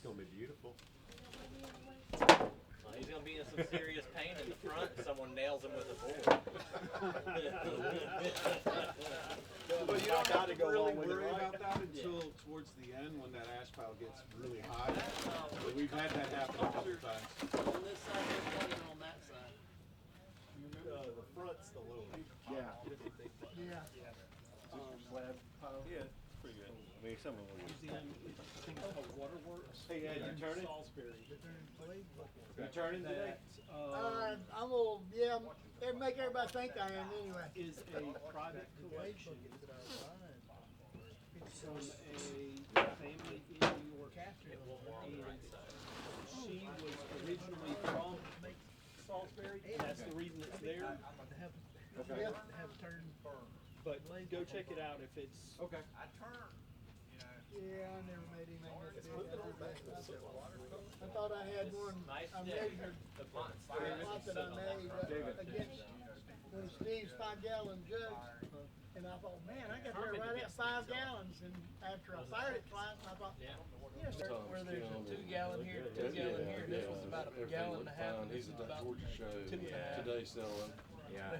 gonna be beautiful. Well, he's gonna be in some serious pain in the front if someone nails him with a board. But you don't have to really worry about that until towards the end when that ash pile gets really high. But we've had that happen a couple times. On this side, and on that side. The front's the little. Yeah. Yeah. Slab pile. Yeah, pretty good. I mean, some of them. Waterworks. Hey, yeah, you turning? Salisbury. You turning today? I'm gonna, yeah, make everybody think I am anyway. Is a private collection from a family in New York, and she was originally from Salisbury, and that's the reason it's there. Yeah. But go check it out if it's. Okay. Yeah, I never made anything look big. I thought I had one, Nice I stick. measured The pot the lot that I made against one of Steve's 5-gallon jugs. And I thought, man, I got there right at 5 gallons. And after I fired it twice, I thought, Yeah. where there's a 2-gallon here, 2-gallon here, this was about a gallon and a half. He's at that Georgia show 2.5. today selling. Yeah.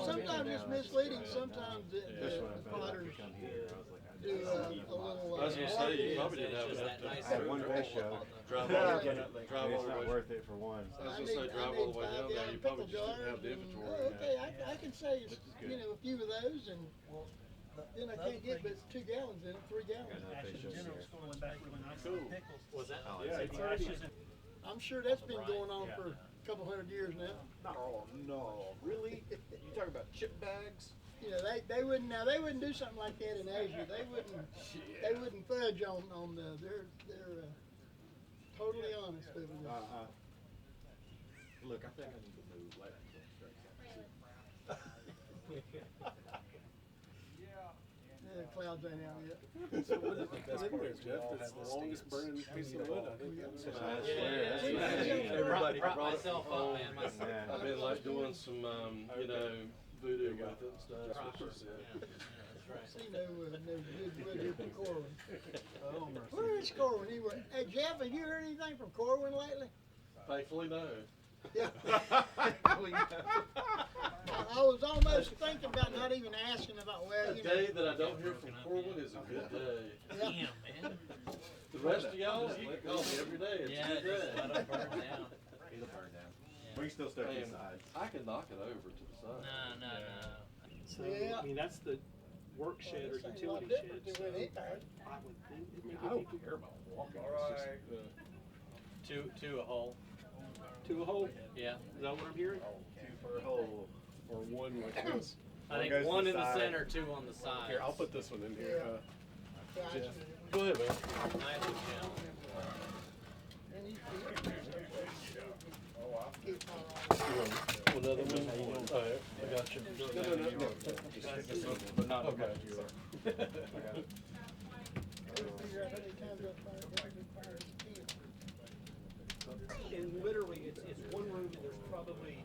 Sometimes it's misleading, sometimes the potters do a little. I was gonna say, you probably didn't have It's enough that nice to one roll big up show. on the- drive Yeah, all the way, it's drive all the not way. worth it for one. I was gonna say, drive all the way down there, you probably just didn't have the inventory. Okay, I can say, a few of those, and then I can't get but 2 gallons in it, 3 gallons. Cool. Was that? I'm sure that's been going on for a couple hundred years now. Oh no, really? You talking about chip bags? You know, they wouldn't do something like that in Asia. They wouldn't fudge on they're totally honest over there. Look, I think I need to move. The clouds ain't out yet. So what is the best part, Jeff? That's the longest burning piece of wood I think I've Yeah. Everybody Prop brought it myself from up, home. man. Myself. Yeah. I've been like doing some, voodoo with it and stuff. Proper. Which is, Yeah, that's right. See no good wood here from Corwin. Where is Corwin? Hey Jeff, have you heard anything from Corwin lately? Thankfully, no. Yeah. I was almost thinking about not even asking about A day that I don't hear from Corwin is a good day. Yeah. Damn, man. The rest of y'all, you can call me every day. It's Yeah, a good just day. let 'em burn down. It'll burn down. Yeah. We can still start Man, inside. I can knock it over to the side. No. So, Yeah. I mean, that's the work shed or It's a lot utility different shed. than when it died. I would think that maybe I don't people care about walking. All It's just, Two a hole. to a hole. Yeah. Is that what I'm hearing? 2 per hole. or one like this. I One think goes to one the in the side. center, 2 on the side. Here, I'll put this one in here. Gotcha. Go ahead, man. Nice and gentle. And he Another one. Oh, yeah, I got you. No. But not as Okay. much as you are. I got it. figure out how many times that fire is killed. And literally, it's one room and there's probably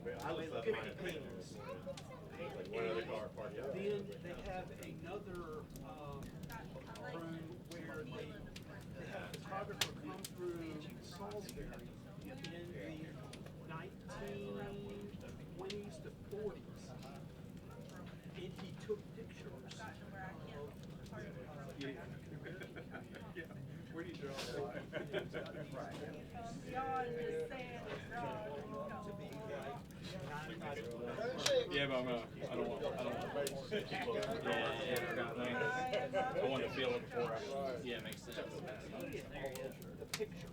50 paintings. One other car parked out. Then they have another room where they have a photographer come through Salisbury in the 1920s to 40s. And he took pictures of Where do you draw the line? Yeah, but I don't want. I want to feel it before I. Yeah, makes sense. the pictures.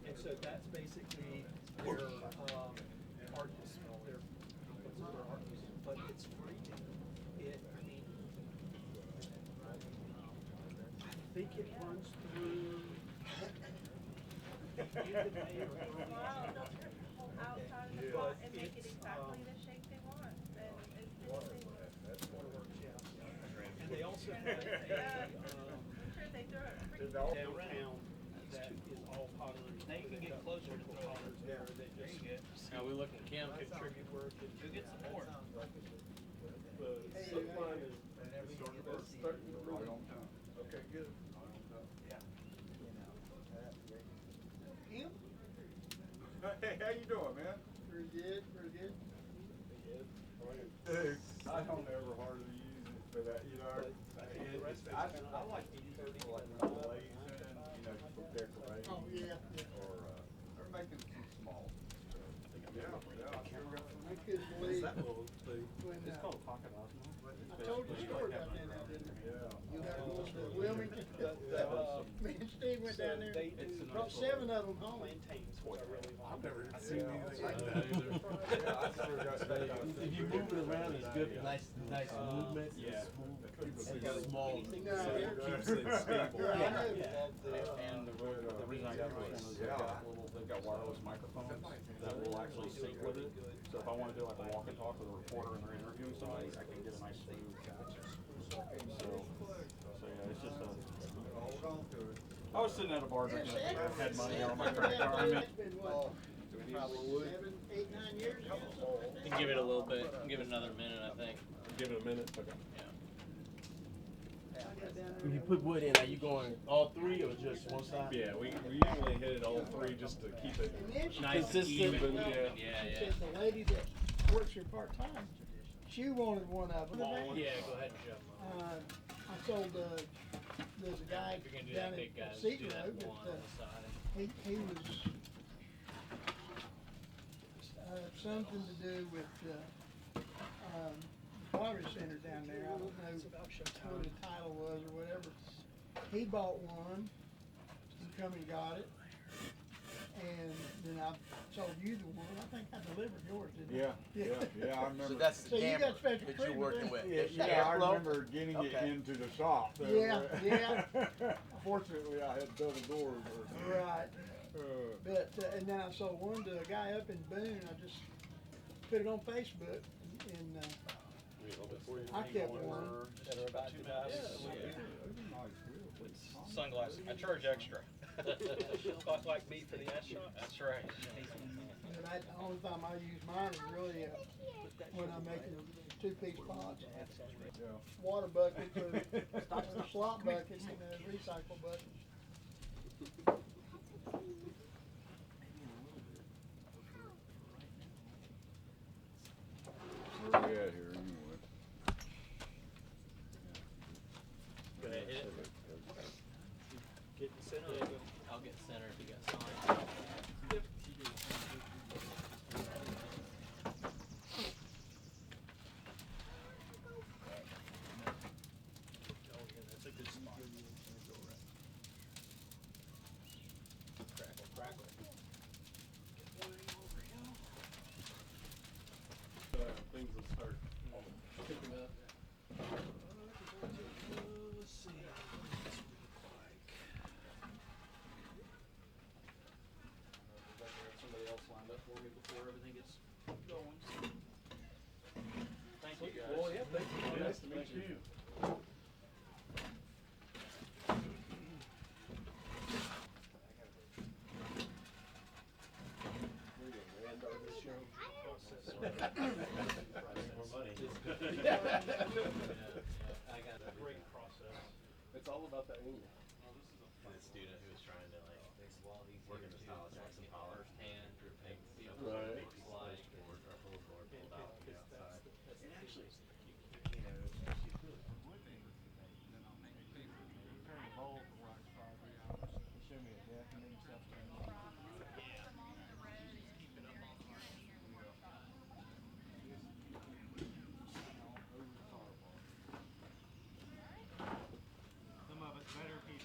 And so that's basically their artists, their artists, but it's free. I think it runs through the end of May or early June. Outside of the pot and make it exactly the shape they want. And it's Waterworks, yeah. And they also have a sure they throw it pretty downtown that is all pottery. Now you can get closer to the potters there that just How we looking, Kim? contribute work. Go get some more. The slip line is starting to roll. Okay, good. Hey, how you doing, man? Pretty good, pretty good. Dude, I don't ever hardly use it for that, you know. I like to use it for like when I'm glazing, you know, for decoration. Oh, yeah, yeah. Or making some small. Yeah, I sure got some. I couldn't believe That little thing. when, It's called pocket osmo. I told you the story about that, didn't I? Yeah. You had to go to Wilmington. Me and Steve went down there, brought 7 of them home. I've never seen anything like Yeah. that either. Yeah, I sure got that. If you move it around, it's good, nice movement. Yeah. It's small. Keeps it stable. Yeah, I know. And the reason I got this one is they've got wireless microphones that will actually sync with it. So if I want to do like a walk and talk with a reporter and they're interviewing somebody, I can get a nice smooth. So yeah, it's just a. Hold on to it. I was sitting at a bar drinking, I had money on my It's credit card. I mean, been what, probably 7, 8, 9 years ago, something like that. You can give it a little bit, give it another minute, I think. Give it a minute. Okay. Yeah. I got down there When you put wood in, are you going all 3 or just one side? Yeah, we usually hit it all 3 just to keep it. And then she Nice, told me, even. well, Yeah, she yeah. said the lady that works here part-time, she wanted one of them. Yeah, go ahead and shove them up. I told, there's a guy If you're gonna do down that at big guy, do that Seagrove one on that, the side. he was, something to do with, Pottery Center down there. I don't know what the title was or whatever. He bought one, he come and got it, and then I sold you the one. I think I delivered yours, didn't I? Yeah, I remember. So that's the So you got camper special that you're treatment working then? with. Yeah, I Airflow? remember getting it Okay. into the shop. Yeah, yeah. Fortunately, I had double doors. Right. But, and then I sold one to a guy up in Boone. I just put it on Facebook, and I kept one. Sunglasses, I charge extra. Like me for the astronaut? That's right. But the only time I use mine is really when I'm making 2-piece pots. Water buckets or slop buckets and recycle buckets. Where we at here anyway? Go ahead, hit it. Get the center. I'll get center if you got sign. Yep. That's a good spot. Crackle, crackle. Things will start picking up. Let's see. Somebody else lined up for me before everything gets going. Thank you guys. Well, yeah, thank you. Nice to meet you. I got a great process. It's all about that angle. The student who was trying to like work in the style of Jackson Pollock firsthand, take Right. big slide board or pull board pulled out from the outside. And actually, Some of it's better if you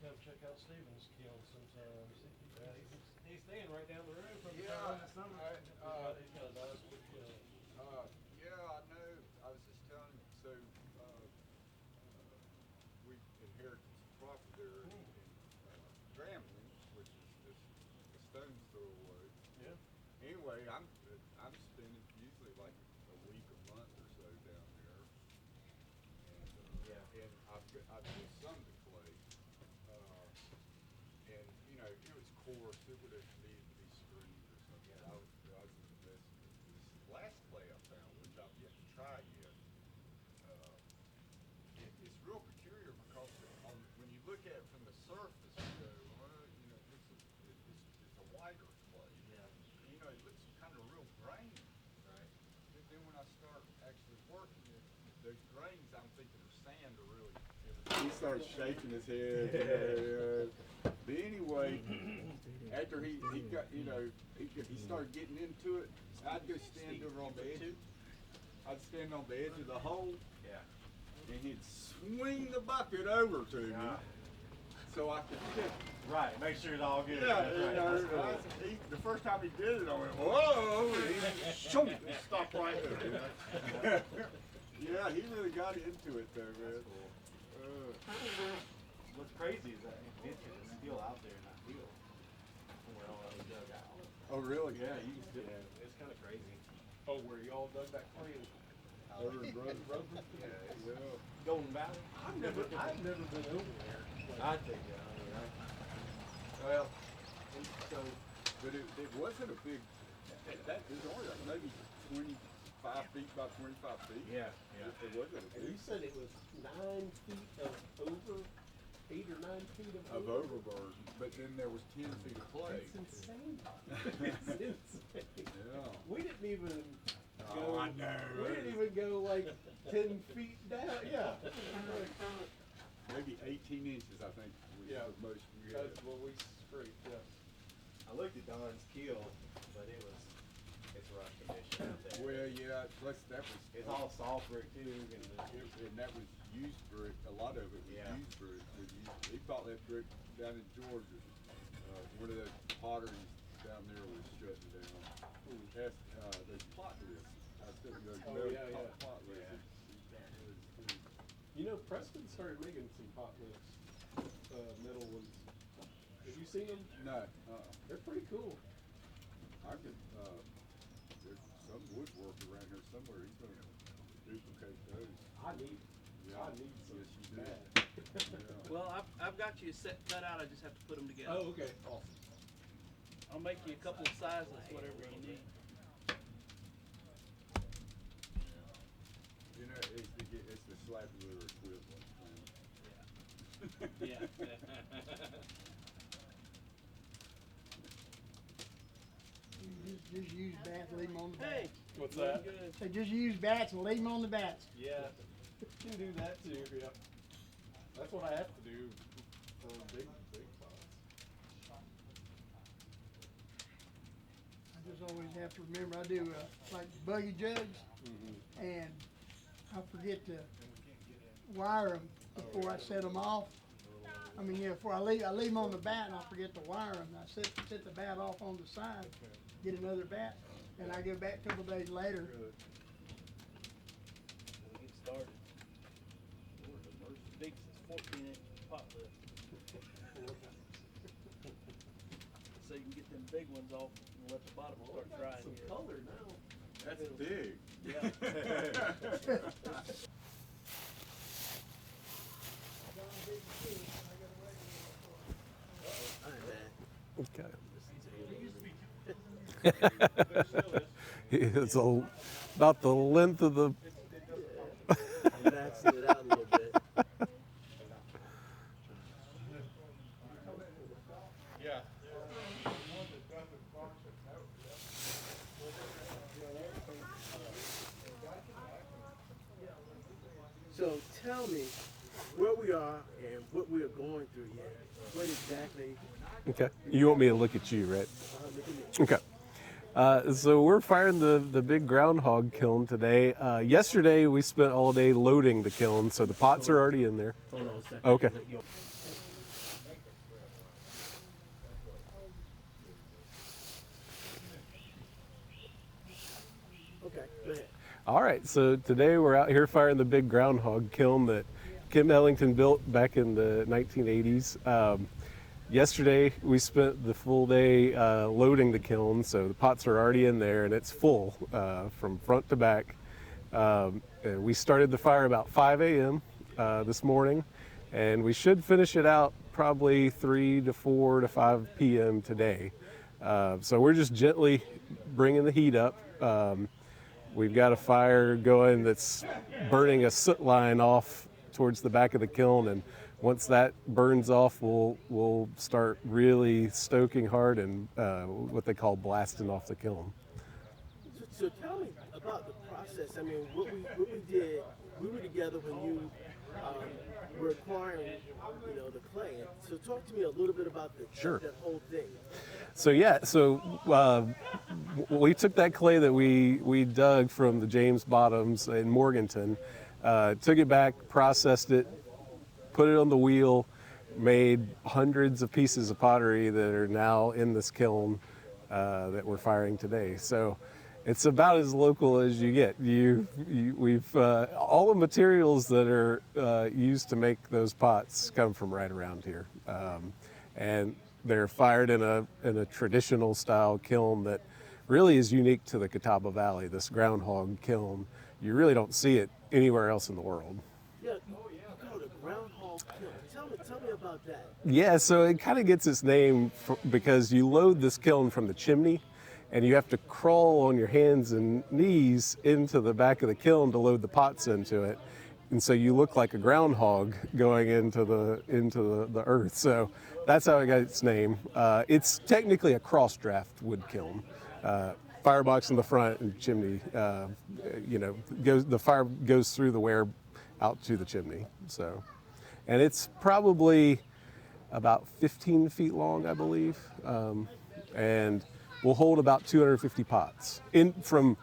come check out Stephen's kiln sometimes. He's staying right down the road from the town this summer. He's got a nice wood kiln. Yeah, I know. I was just telling him, so, we inherited some property there in Grambling, which is just a stone's throw away. Yeah. Anyway, I'm spending usually like a week, a month or so down there. And I've done some to clay. And, you know, it was coarse, it would have needed to be screened or something. I was investing in this last clay I found, which I've yet to try yet. It's real peculiar because when you look at it from the surface, you go, you know, it's a whiter clay. Yeah. You know, it looks kind of real grainy. Right. But then when I start actually working it, the grains I'm thinking are sand are really. He starts shaking his head. But anyway, after he got, you know, he started getting into it, I'd go stand over on the edge. I'd stand on the edge of the hole. Yeah. And he'd swing the bucket over to me, so I could tip. Right, make sure it's all good. Yeah, That's you right. know, That's cool. the first time he did it, I went, whoa, and he shoot, and stopped right there. You know? Yeah, he really got into it though, man. What's crazy is that invention is still out there in that field where all that was dug out. Oh, really? Yeah, he was Yeah, it's kind of crazy. Oh, where y'all dug that clay in? over in Brother. Yeah, Yeah. Golden Valley. I've never been over there. I think, yeah. I mean, Well, so, but it wasn't a big. That was only like maybe 25 feet by 25 feet. yeah. It wasn't a And you big. said it was 9 feet of over, 8 or 9 feet Of overburden, but then there was 10 feet of clay. It's insane. It's insane. Yeah. We didn't even go. Oh, I know. We didn't even go like 10 feet down. Yeah. Maybe 18 inches, I think, was Yeah. the most we had. That's what we scraped. Yeah. I looked at Don's keel, but it's rough condition out there. Well, yeah, plus that was. It's all soft brick too, and And that was used brick. A lot of it was Yeah. used brick. He thought that brick down in Georgia, one of the potteries down there was shutting down. That's those plot lists. I said those Oh, metal yeah, yeah. plot lists. You know, Preston started making some pot lids, metal ones. Have you seen them? No, They're pretty cool. I could. There's some woodwork around here somewhere. He's gonna duplicate those. I need Yeah. some. Yes, you do. Bad. Yeah. Well, I've got you set cut out, I just have to put them together. Oh, okay. Awesome. I'll make you a couple of sizes, whatever you need. You know, it's the slab litter equivalent. Yeah. Just use bats, leave them on the Hey. bats. What's doing that? good. Say just use bats and leave them on the bats. Yeah. You can do that too. Yeah. That's what I have to do for big pots. I just always have to remember, I do like buggy jugs, and I forget to wire them before I set them off. I mean, yeah, before I leave them on the bat and I forget to wire them. I set the bat off on the side, get another bat, and I go back a couple days later. We'll get started. We're the first biggest 14-inch pot lid. So you can get them big ones off and let the bottom start drying. Some here. color now. That's big. Yeah. Okay. It's about the length of the. maxing it out a little bit. Yeah. So tell me where we are and what we are going through here. What exactly? Okay. You want me to look at you, right? Okay. So we're firing the big groundhog kiln today. Yesterday we spent all day loading the kiln, so the pots are already in there. Hold on a second. Okay. All right, so today we're out here firing the big groundhog kiln that Kim Ellington built back in the 1980s. Yesterday we spent the full day loading the kiln, so the pots are already in there and it's full from front to back. And we started the fire about 5 a.m. This morning, and we should finish it out probably 3 to 4 to 5 p.m. today. So we're just gently bringing the heat up. We've got a fire going that's burning a soot line off towards the back of the kiln, and once that burns off, we'll start really stoking hard and what they call blasting off the kiln. So tell me about the process. I mean, what we did, we were together when you were acquiring, the clay. So talk to me a little bit about that whole thing. So we took that clay that we dug from the James Bottoms in Morganton, took it back, processed it, put it on the wheel, made hundreds of pieces of pottery that are now in this kiln that we're firing today. So it's about as local as you get. We've all the materials that are used to make those pots come from right around here, and they're fired in a traditional style kiln that really is unique to the Catawba Valley. This groundhog kiln, you really don't see it anywhere else in the world. Yeah, you call it a groundhog kiln. Tell me about that. Yeah, so it kind of gets its name because you load this kiln from the chimney, and you have to crawl on your hands and knees into the back of the kiln to load the pots into it. And so you look like a groundhog going into the earth. So that's how it got its name. It's technically a cross draft wood kiln. Firebox in the front and chimney, the fire goes through the weir out to the chimney. So, and it's probably about 15 feet long, I believe. And will hold about 250 pots from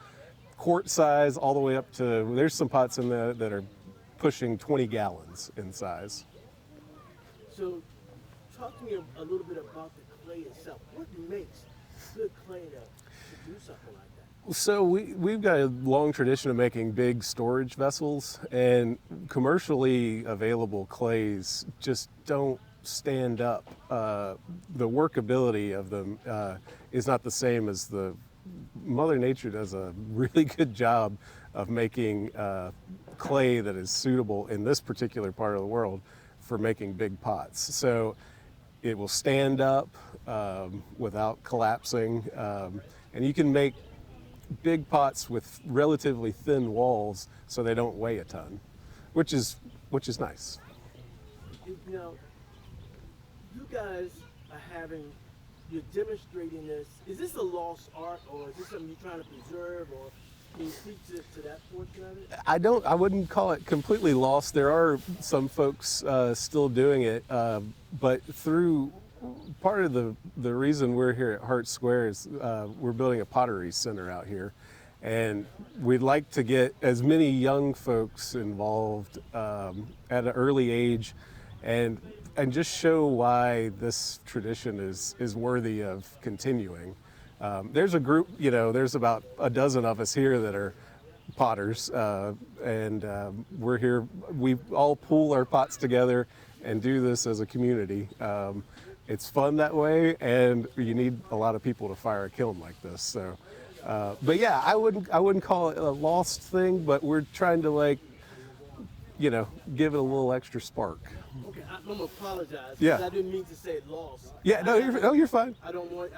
quart size all the way up to, there's some pots in there that are pushing 20 gallons in size. So talk to me a little bit about the clay itself. What makes good clay to do something like that? So we've got a long tradition of making big storage vessels, and commercially available clays just don't stand up. The workability of them is not the same as Mother Nature does a really good job of making clay that is suitable in this particular part of the world for making big pots. So it will stand up without collapsing, and you can make big pots with relatively thin walls so they don't weigh a ton, which is nice. Now, you guys are you're demonstrating this. Is this a lost art, or is this something you're trying to preserve, or can you speak to that portion of it? I wouldn't call it completely lost. There are some folks still doing it, but through part of the reason we're here at Hart Square is we're building a pottery center out here, and we'd like to get as many young folks involved at an early age, and just show why this tradition is worthy of continuing. There's a group, there's about a dozen of us here that are potters, and we're here, we all pool our pots together and do this as a community. It's fun that way, and you need a lot of people to fire a kiln like this. So, but yeah, I wouldn't call it a lost thing, but we're trying to give it a little extra spark. Okay, I'm gonna apologize. Yeah. I didn't mean to say lost. Yeah, you're fine. I don't want.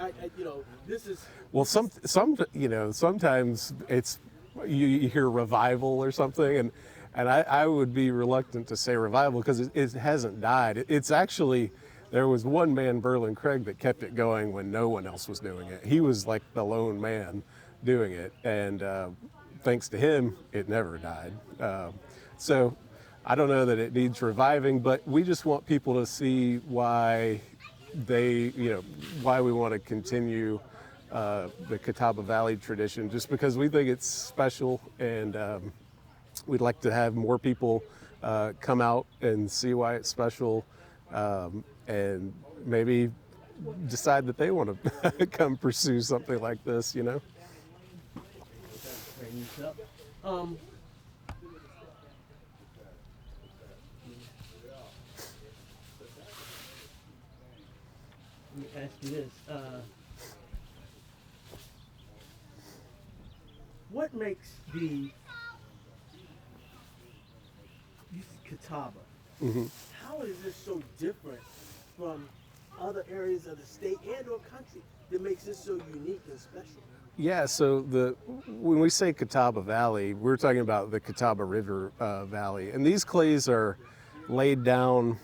This is. Well, sometimes it's you hear revival or something, and I would be reluctant to say revival because it hasn't died. It's actually, there was one man, Berlin Craig, that kept it going when no one else was doing it. He was like the lone man doing it, and thanks to him, it never died. So I don't know that it needs reviving, but we just want people to see why why we want to continue the Catawba Valley tradition, just because we think it's special, and we'd like to have more people come out and see why it's special, and maybe decide that they want to come pursue something like this, Let me ask you this. What makes the Catawba, how is this so different from other areas of the state and or country that makes this so unique and special? Yeah, so when we say Catawba Valley, we're talking about the Catawba River Valley. And these clays are laid down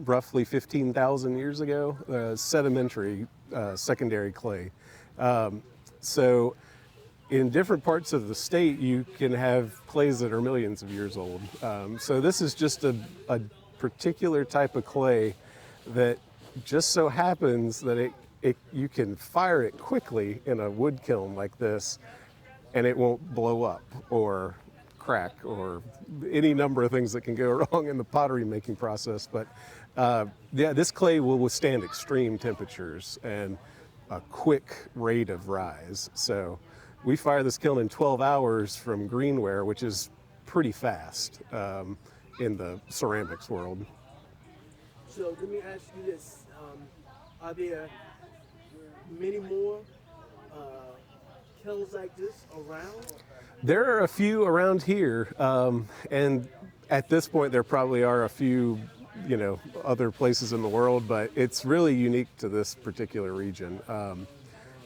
roughly 15,000 years ago, sedimentary secondary clay. So in different parts of the state, you can have clays that are millions of years old. So this is just a particular type of clay that just so happens that you can fire it quickly in a wood kiln like this, and it won't blow up or crack or any number of things that can go wrong in the pottery making process. But yeah, this clay will withstand extreme temperatures and a quick rate of rise. So we fire this kiln in 12 hours from greenware, which is pretty fast in the ceramics world. So let me ask you this. Are there many more kilns like this around? There are a few around here, and at this point there probably are a few, other places in the world, but it's really unique to this particular region.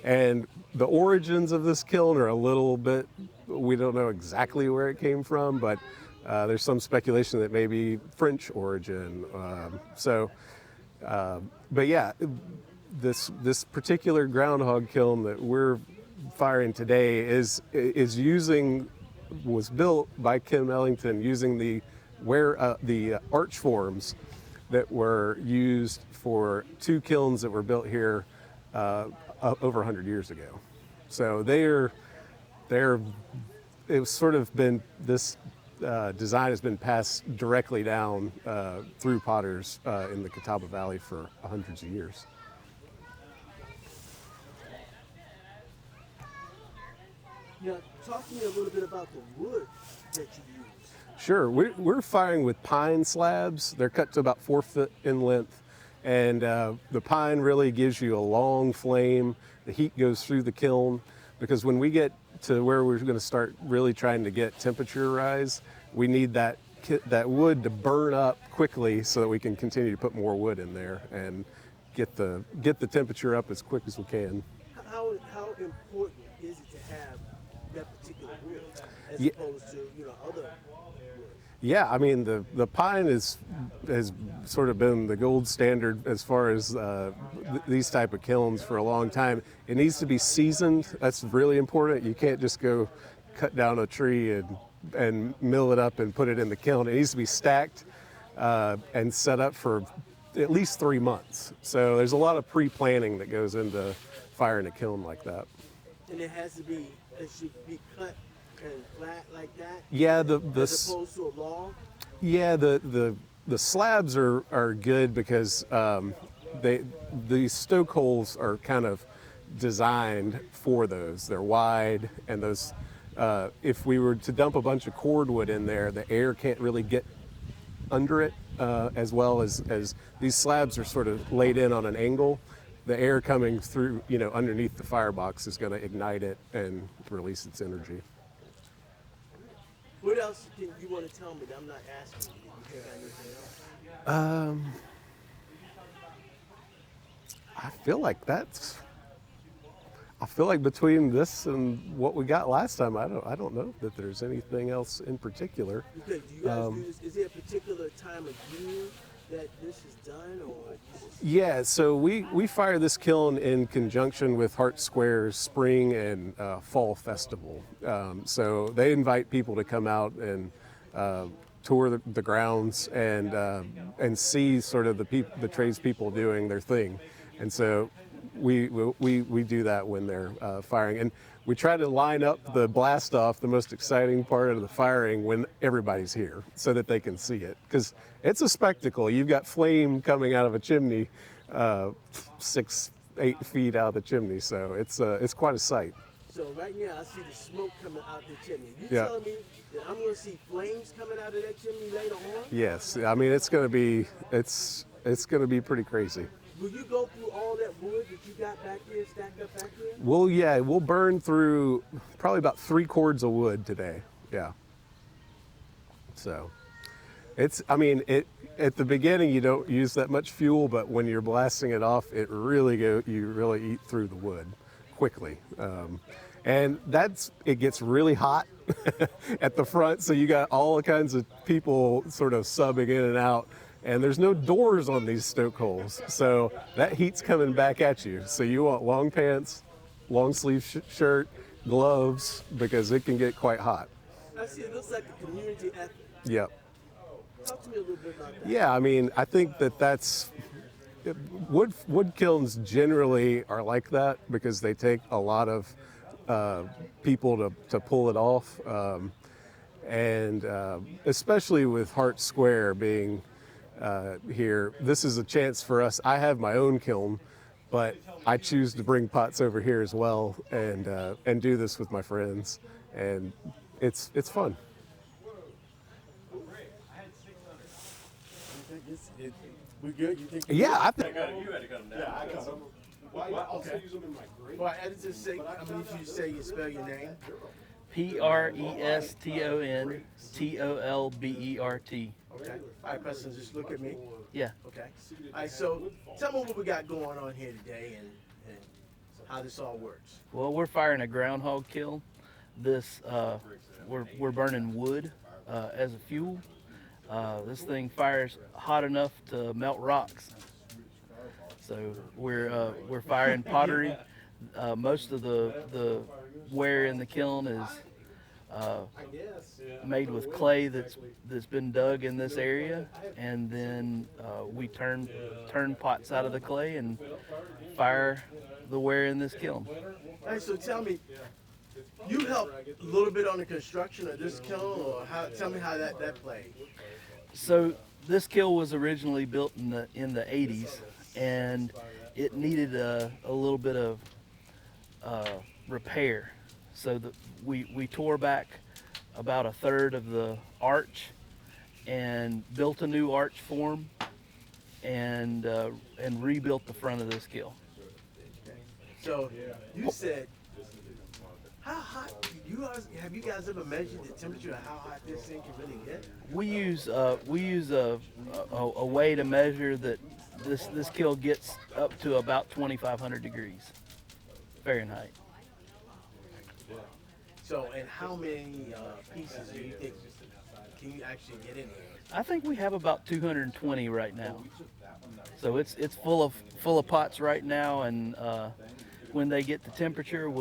And the origins of this kiln are a little bit, we don't know exactly where it came from, but there's some speculation that maybe French origin. But yeah, this particular groundhog kiln that we're firing today was built by Kim Ellington using the arch forms that were used for two kilns that were built here over 100 years ago. So it's sort of been, this design has been passed directly down through potters in the Catawba Valley for hundreds of years. Now, talk to me a little bit about the wood that you use. Sure, we're firing with pine slabs. They're cut to about 4 foot in length, and the pine really gives you a long flame. The heat goes through the kiln, because when we get to where we're going to start really trying to get temperature rise, we need that wood to burn up quickly so that we can continue to put more wood in there and get the temperature up as quick as we can. How important is it to have that particular wood as opposed to other wood? Yeah, I mean the pine has sort of been the gold standard as far as these type of kilns for a long time. It needs to be seasoned. That's really important. You can't just go cut down a tree and mill it up and put it in the kiln. It needs to be stacked and set up for at least 3 months. So there's a lot of pre-planning that goes into firing a kiln like that. And it should be cut and flat like that? Yeah, as opposed to a log? Yeah, the slabs are good because these stoke holes are kind of designed for those. They're wide, and those if we were to dump a bunch of cordwood in there, the air can't really get under it as well as these slabs are sort of laid in on an angle. The air coming through, underneath the firebox is going to ignite it and release its energy. What else do you want to tell me that I'm not asking you? Do you think I need to know? I feel like between this and what we got last time, I don't know that there's anything else in particular. Because do you guys do this, is there a particular time of year that this is done, or? Yeah, so we fire this kiln in conjunction with Hart Square's spring and fall festival. So they invite people to come out and tour the grounds and see sort of the tradespeople doing their thing. And so we do that when they're firing. And we try to line up the blast off, the most exciting part of the firing, when everybody's here so that they can see it. Because it's a spectacle. You've got flame coming out of a chimney 6-8 feet out of the chimney. So it's quite a sight. So So right now I see the smoke coming out the chimney. You Yeah. telling me that I'm going to see flames coming out of that chimney later on? Yes, I mean it's going to be pretty crazy. Will you go through all that wood that you got back there, stacked up back there? We'll burn through probably about 3 cords of wood today. Yeah. So at the beginning you don't use that much fuel, but when you're blasting it off, you really eat through the wood quickly. And it gets really hot at the front, so you got all kinds of people sort of subbing in and out, and there's no doors on these stoke holes, so that heat's coming back at you. So you want long pants, long sleeve shirt, gloves, because it can get quite hot. I see it looks like a community effort. Yep. Talk to me a little bit about that. Yeah, I mean, I think that's wood kilns generally are like that because they take a lot of people to pull it off, and especially with Hart Square being here, this is a chance for us. I have my own kiln, but I choose to bring pots over here as well and do this with my friends, and it's fun. We good? You think? Yeah, I think. You had to cut them down. Yeah, I cut them. Well, I also use them in my grate. For editor's sake, I'm going to say you spell your name. PRESTONTOLBERT. Okay. All right, Preston, just look at me. Yeah. Okay. All right, so tell me what we got going on here today and how this all works. Well, we're firing a groundhog kiln. This we're burning wood as a fuel. This thing fires hot enough to melt rocks. So we're firing pottery. Most of the ware in the kiln is made with clay that's been dug in this area, and then we turn pots out of the clay and fire the ware in this kiln. All right, so tell me, you helped a little bit on the construction of this kiln, or tell me how that played. So this kiln was originally built in the 80s, and it needed a little bit of repair. So we tore back about a third of the arch and built a new arch form and rebuilt the front of this kiln. So you said, how hot? Have you guys ever measured the temperature of how hot this thing can really get? We use a way to measure that this kiln gets up to about 2,500 degrees Fahrenheit. So, and how many pieces do you think can you actually get in here? I think we have about 220 right now. So it's full of pots right now, and when they get the temperature,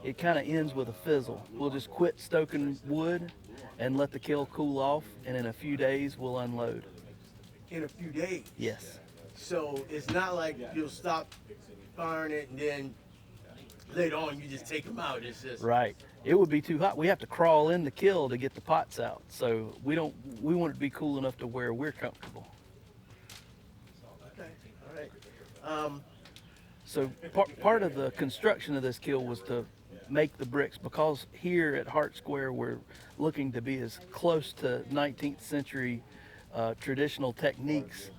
it kind of ends with a fizzle. We'll just quit stoking wood and let the kiln cool off, and in a few days we'll unload. In a few days? Yes. So it's not like you'll stop firing it and then later on you just take them out. It's just Right. It would be too hot. We have to crawl in the kiln to get the pots out. So we want it to be cool enough to where we're comfortable. Okay. All right. So part of the construction of this kiln was to make the bricks, because here at Hart Square we're looking to be as close to 19th century traditional techniques.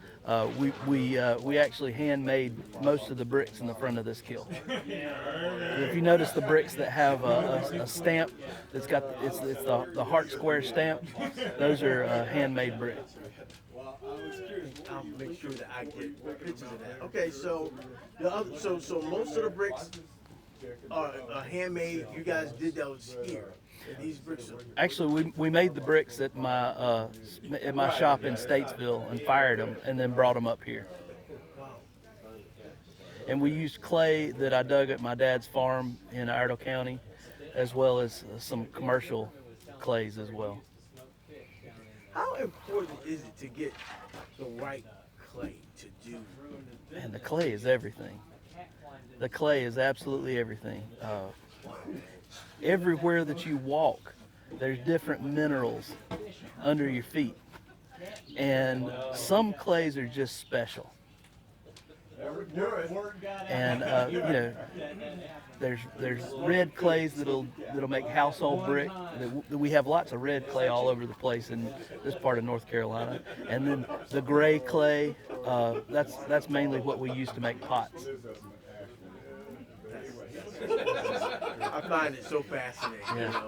We actually handmade most of the bricks in the front of this kiln. If you notice the bricks that have a stamp that's got it's the Hart Square stamp, those are handmade bricks. I'll make sure that I get pictures of that. Okay, so so most of the bricks are handmade. You guys did those here. These bricks are... Actually, we made the bricks at my shop in Statesville and fired them, and then brought them up here. And we used clay that I dug at my dad's farm in Iredell County, as well as some commercial clays as well. How important is it to get the right clay to do? And the clay is everything. The clay is absolutely everything. Everywhere that you walk, there's different minerals under your feet. And some clays are just special. And you know, there's red clays that'll make household brick. We have lots of red clay all over the place in this part of North Carolina. And then the gray clay, that's mainly what we use to make pots. I find it so fascinating. Yeah.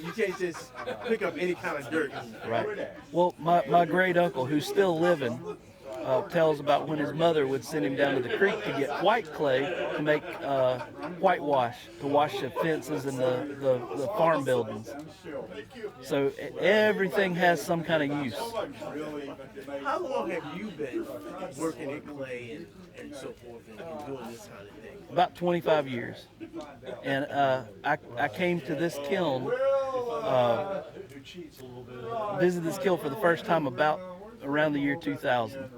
You can't just pick up any kind of dirt. Right. Well, my great uncle, who's still living, tells about when his mother would send him down to the creek to get white clay to make whitewash, to wash the fences and the farm buildings. So everything has some kind of use. How long have you been working in clay and so forth and doing this kind of thing? About 25 years. And I came to this kiln, visited this kiln for the first time around the year 2000.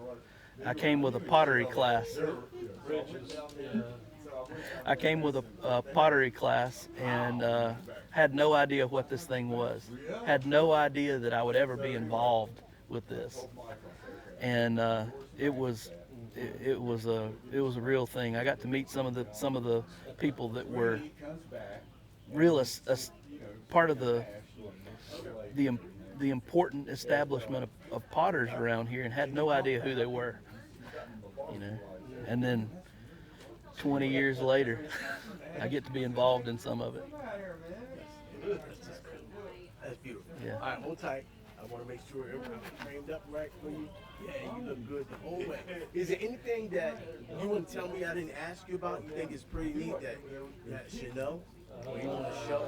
I came with a pottery class. I came with a pottery class and had no idea what this thing was. Had no idea that I would ever be involved with this. And it was a real thing. I got to meet some of the people that were real part of the important establishment of potters around here, and had no idea who they were, you know. And then 20 years later, I get to be involved in some of it. That's beautiful. Yeah. All right, hold tight. I want to make sure everything's framed up right for you. Yeah, you look good the whole way. Is there anything that you want to tell me I didn't ask you about? You think is pretty neat that I should know? Or you want to show?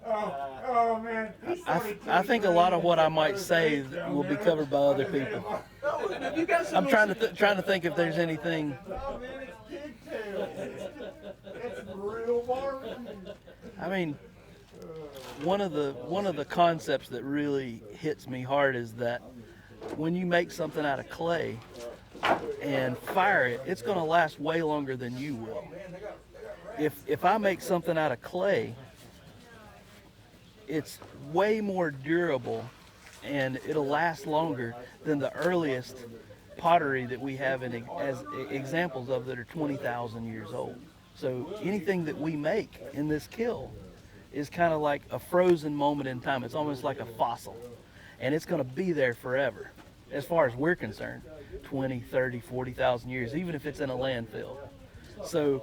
Oh man. I think a lot of what I might say will be covered by other people. I'm trying to think if there's anything. Oh man, it's pigtails. It's real barbecue. I mean, one of the concepts that really hits me hard is that when you make something out of clay and fire it, it's going to last way longer than you will. If I make something out of clay, it's way more durable and it'll last longer than the earliest pottery that we have as examples of that are 20,000 years old. So anything that we make in this kiln is kind of like a frozen moment in time. It's almost like a fossil, and it's going to be there forever as far as we're concerned, 20, 30, 40,000 years, even if it's in a landfill. So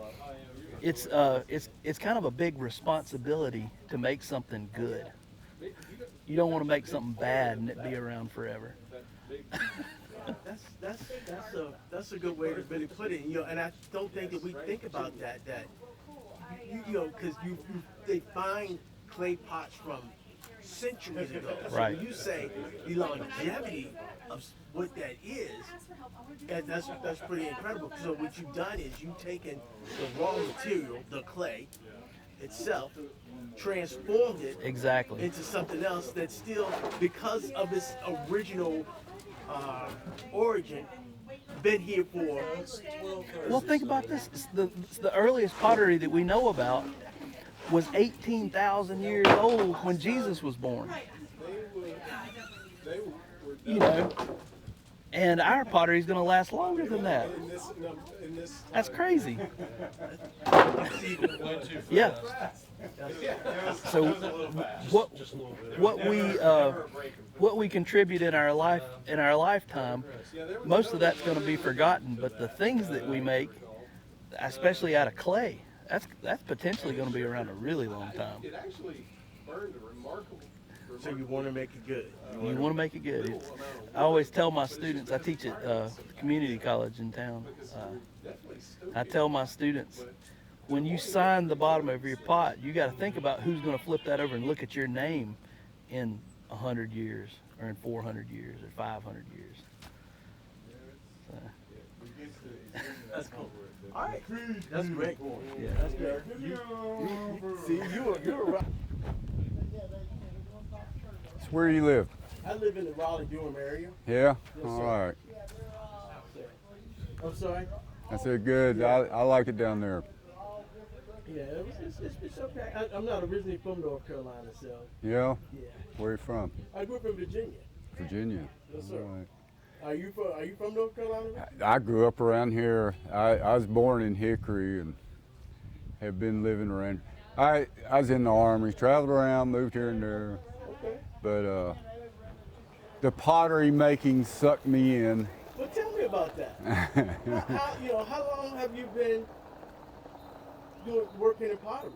it's kind of a big responsibility to make something good. You don't want to make something bad and it be around forever. That's a good way to really put it. You know, and I don't think that we think about that you know, because they find clay pots from centuries ago. So right. When you say the longevity of what that is, that's pretty incredible. So what you've done is you've taken the raw material, the clay itself, transformed it exactly into something else that's still, because of its original origin, been here for. Well, think about this. The earliest pottery that we know about was 18,000 years old when Jesus was born. You know, and our pottery is going to last longer than that. That's crazy. Yeah. So what we contribute in our lifetime, most of that's going to be forgotten. But the things that we make, especially out of clay, that's potentially going to be around a really long time. It actually burned a remarkable. So you want to make it good. You want to make it good. I always tell my students, I teach at the community college in town. I tell my students, when you sign the bottom of your pot, you got to think about who's going to flip that over and look at your name in 100 years, or in 400 years, or 500 years. So. That's cool. All right, that's great. Yeah. That's great. You're right. Where do you live? I live in the Raleigh-Durham area. Yeah? Yes, All sir. right. I'm sorry? I said good. I like it down there. Yeah, it's okay. I'm not originally from North Carolina, so. Yeah? Yeah. Where you from? I grew up in Virginia. Virginia. Yes, sir. All right. Are you from North Carolina? I grew up around here. I was born in Hickory and have been living around. I was in the Army, traveled around, moved here and there, Okay. but the pottery making sucked me in. Well, tell me about that. How long have you been working in pottery?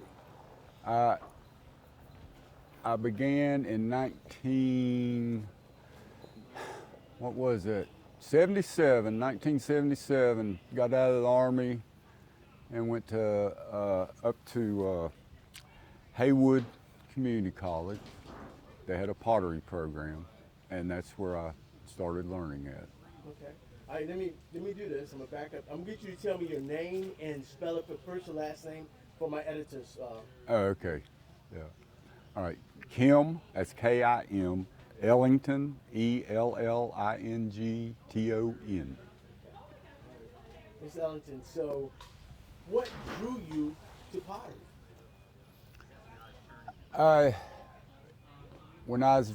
I began in 1977, got out of the Army and went up to Haywood Community College. They had a pottery program, and that's where I started learning at. Okay. All right, let me do this. I'm gonna back up. I'm gonna get you to tell me your name and spell it for first and last name for my editors. Oh, okay. Yeah. All right. Kim, that's K-I-M, Ellington, E-L-L-I-N-G-T-O-N. Miss Ellington, so what drew you to pottery? When I was,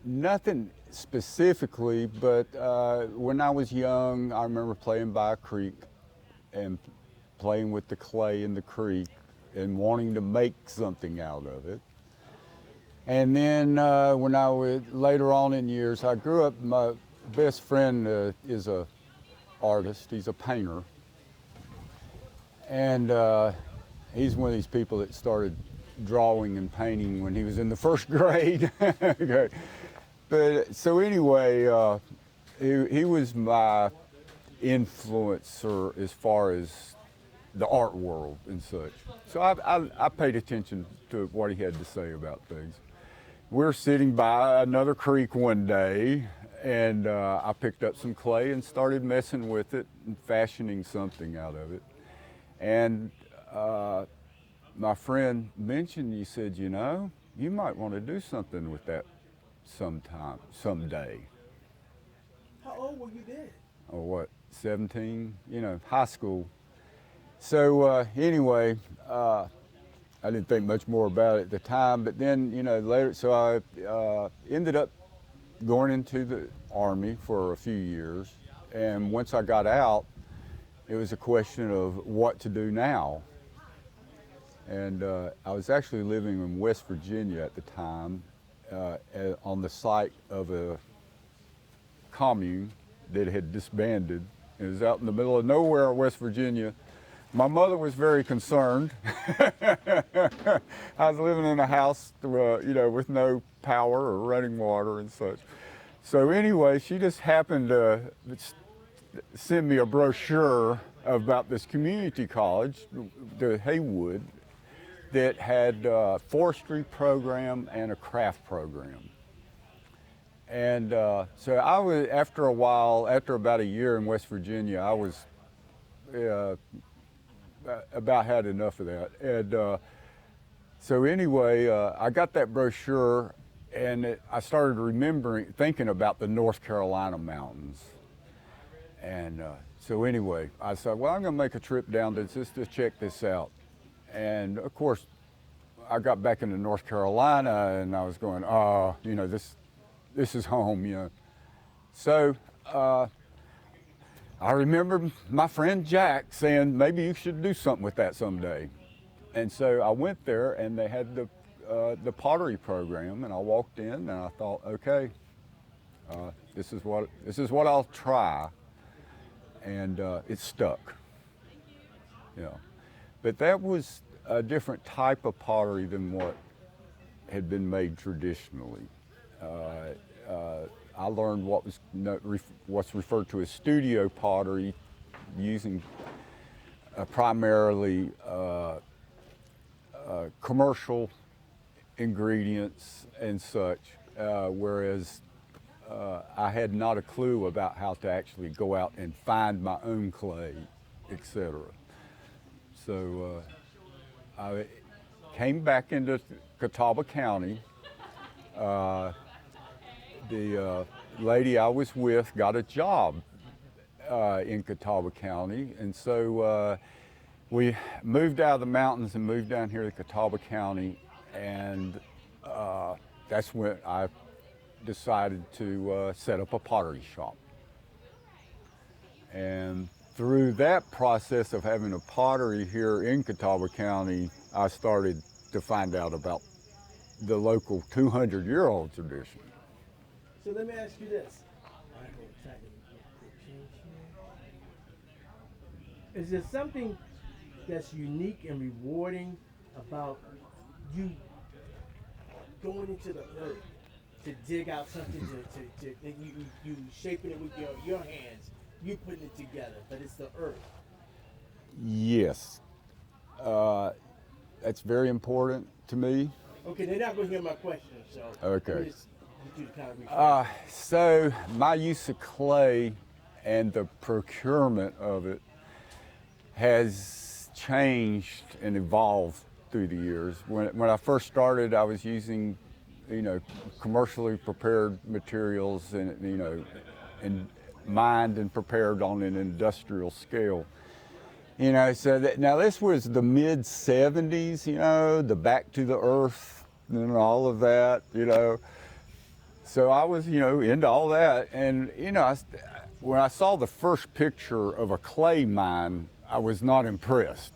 nothing specifically, but when I was young, I remember playing by a creek and playing with the clay in the creek and wanting to make something out of it. And then when I was later on in years, I grew up, my best friend is a artist, he's a painter. And he's one of these people that started drawing and painting when he was in the first grade. Okay. But so anyway, he was my influencer as far as the art world and such. So I paid attention to what he had to say about things. We're sitting by another creek one day, and I picked up some clay and started messing with it and fashioning something out of it. And my friend mentioned, he said, you know, you might want to do something with that someday. How old were you then? Oh, what, 17? You know, high school. So anyway, I didn't think much more about it at the time, but then, you know, later, so I ended up going into the Army for a few years. And once I got out, it was a question of what to do now. And I was actually living in West Virginia at the time, on the site of a commune that had disbanded. It was out in the middle of nowhere, West Virginia. My mother was very concerned. I was living in a house, you know, with no power or running water and such. So anyway, she just happened to send me a brochure about this community college, the Haywood, that had a forestry program and a craft program. And so I was, after a while, after about a year in West Virginia, I was about had enough of that. And so anyway, I got that brochure, and I started thinking about the North Carolina mountains. And so anyway, I said, well, I'm gonna make a trip down to just to check this out. And of course, I got back into North Carolina, and I was going, oh, you know, this is home, you know. So I remember my friend Jack saying, maybe you should do something with that someday. And so I went there, and they had the pottery program, and I walked in, and I thought, okay, this is what I'll try, and it stuck. You know, but that was a different type of pottery than what had been made traditionally. I learned what's referred to as studio pottery, using primarily commercial ingredients and such, whereas I had not a clue about how to actually go out and find my own clay, etc. So I came back into Catawba County. The lady I was with got a job in Catawba County, and so we moved out of the mountains and moved down here to Catawba County, and that's when I decided to set up a pottery shop. And through that process of having a pottery here in Catawba County, I started to find out about the local 200-year-old tradition. So let me ask you this. Is there something that's unique and rewarding about you going into the earth to dig out something to you shaping it with your hands, you putting it together, but it's the earth? Yes, that's very important to me. Okay, they're not going to hear my question, so Okay. You kind of So my use of clay and the procurement of it has changed and evolved through the years. When I first started, I was using, commercially prepared materials and, and mined and prepared on an industrial scale. So now this was the mid 70s, the back to the earth and all of that, So I was, into all that. And, when I saw the first picture of a clay mine, I was not impressed.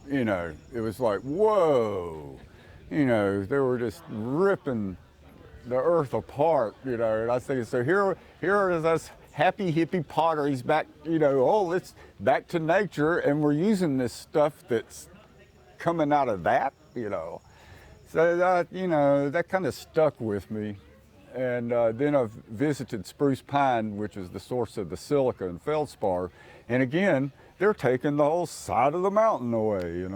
It was like, whoa, they were just ripping the earth apart, And I think, so here is us happy hippie potteries back, it's back to nature, and we're using this stuff that's coming out of that, So that, that kind of stuck with me. And then I've visited spruce pine, which is the source of the silica and feldspar. And again, they're taking the whole side of the mountain away,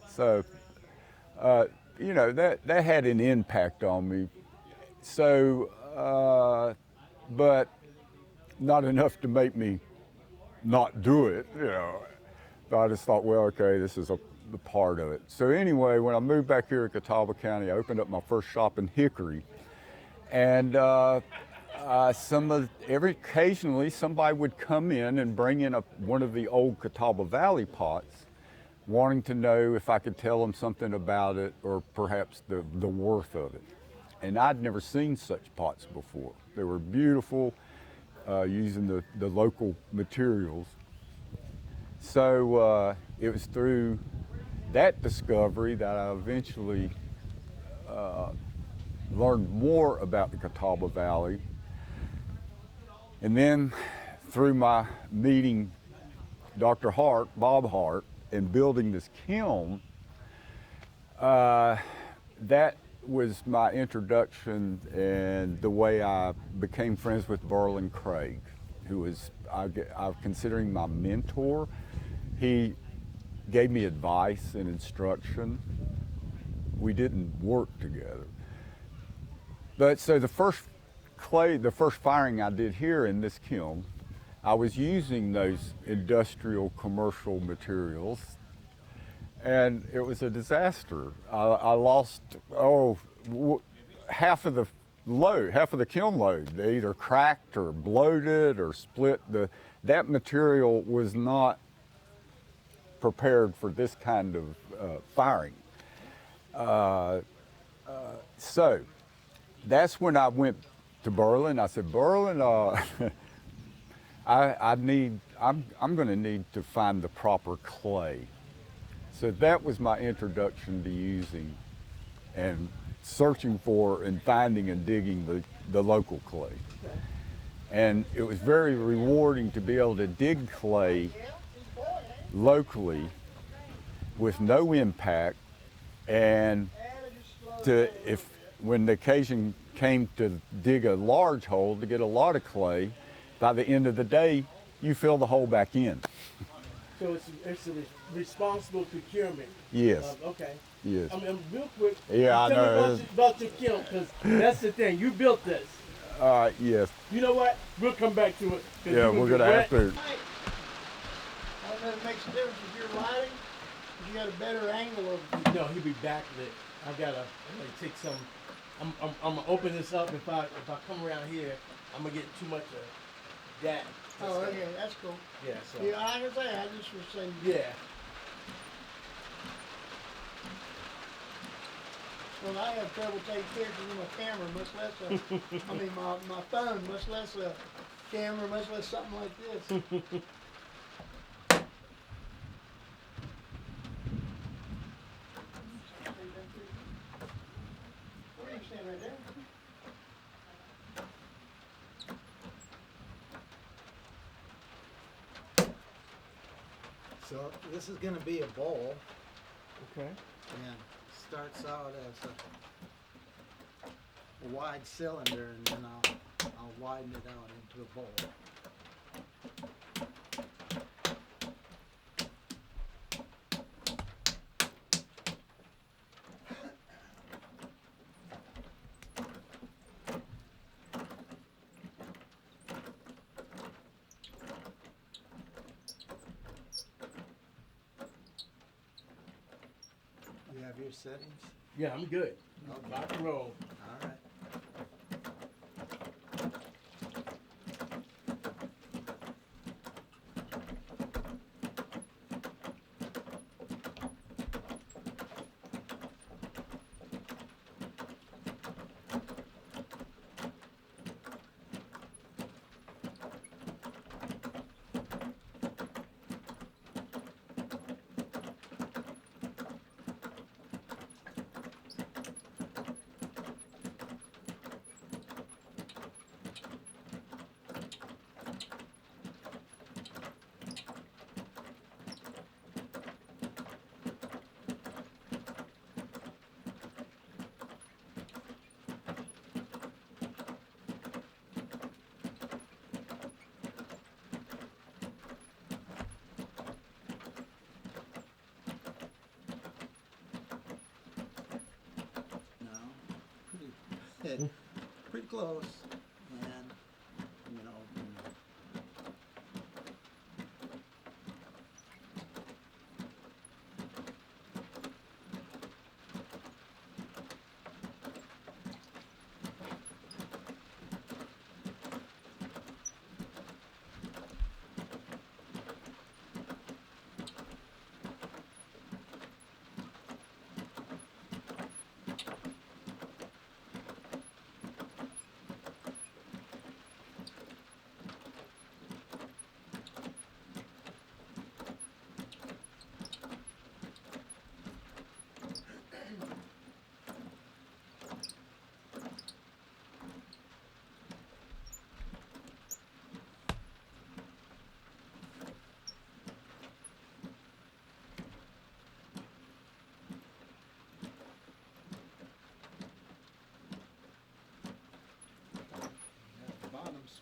So, that had an impact on me. So, but not enough to make me not do it, But I just thought, well, okay, this is a part of it. So anyway, when I moved back here to Catawba County, I opened up my first shop in Hickory. And occasionally somebody would come in and bring in one of the old Catawba Valley pots, wanting to know if I could tell them something about it or perhaps the worth of it. And I'd never seen such pots before. They were beautiful, using the local materials. So it was through that discovery that I eventually learned more about the Catawba Valley. And then through my meeting Dr. Hart, Bob Hart, and building this kiln, that was my introduction and the way I became friends with Berlin Craig, who was, I'm considering my mentor. He gave me advice and instruction. We didn't work together. But so the first firing I did here in this kiln, I was using those industrial commercial materials, and it was a disaster. I lost, half of the kiln load. They either cracked or bloated or split. That material was not prepared for this kind of firing. So that's when I went to Berlin. I said, Berlin, I'm going to need to find the proper clay. So that was my introduction to using and searching for and finding and digging the local clay. And it was very rewarding to be able to dig clay locally with no impact, and when the occasion came to dig a large hole to get a lot of clay, by the end of the day, you fill the hole back in. So it's a responsible procurement. Yes. Okay. Yes. Real quick. Yeah, I know. Tell me about your kiln, because that's the thing. You built this. Yes. You know what? We'll come back to it. Yeah, we're gonna have to. I don't know if it makes a difference if you're lighting, if you got a better angle of. No, he'll be backlit. I'm gonna take some. I'm gonna open this up. If I come around here, I'm gonna get too much of that. Oh, okay, that's cool. Yeah. So. Yeah, I can say I just was saying. Yeah. Well, I have trouble taking pictures with my camera, much less I mean, my phone, much less a camera, much less something like this. Where you stand right there? So this is gonna be a bowl Okay. and starts out as a wide cylinder and then I'll widen it out into a bowl. You have your settings? Yeah, I'm good. Okay. Rock and roll. All right. Pretty close, and you know.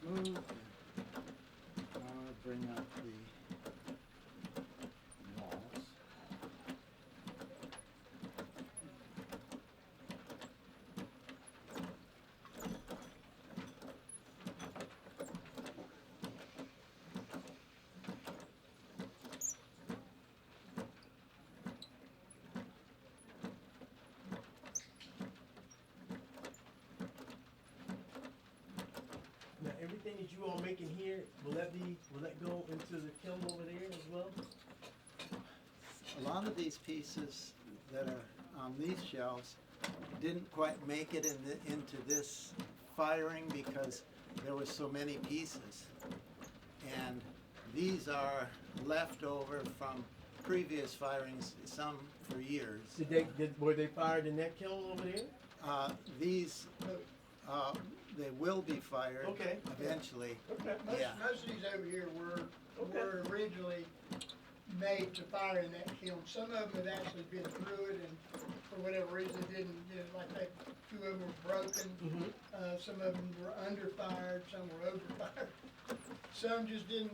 Smooth, and I'll bring up the walls. Now, everything that you all making here, will that go into the kiln over there as well? A lot of these pieces that are on these shelves didn't quite make it into this firing because there were so many pieces. And these are left over from previous firings, some for years. Were they fired in that kiln over there? These, they will be fired Okay. eventually. Okay. Yeah. Most of these over here were originally made to fire in that kiln. Some of them had actually been through it and for whatever reason didn't, like two of them were broken. Some of them were underfired, some were overfired. Some just didn't,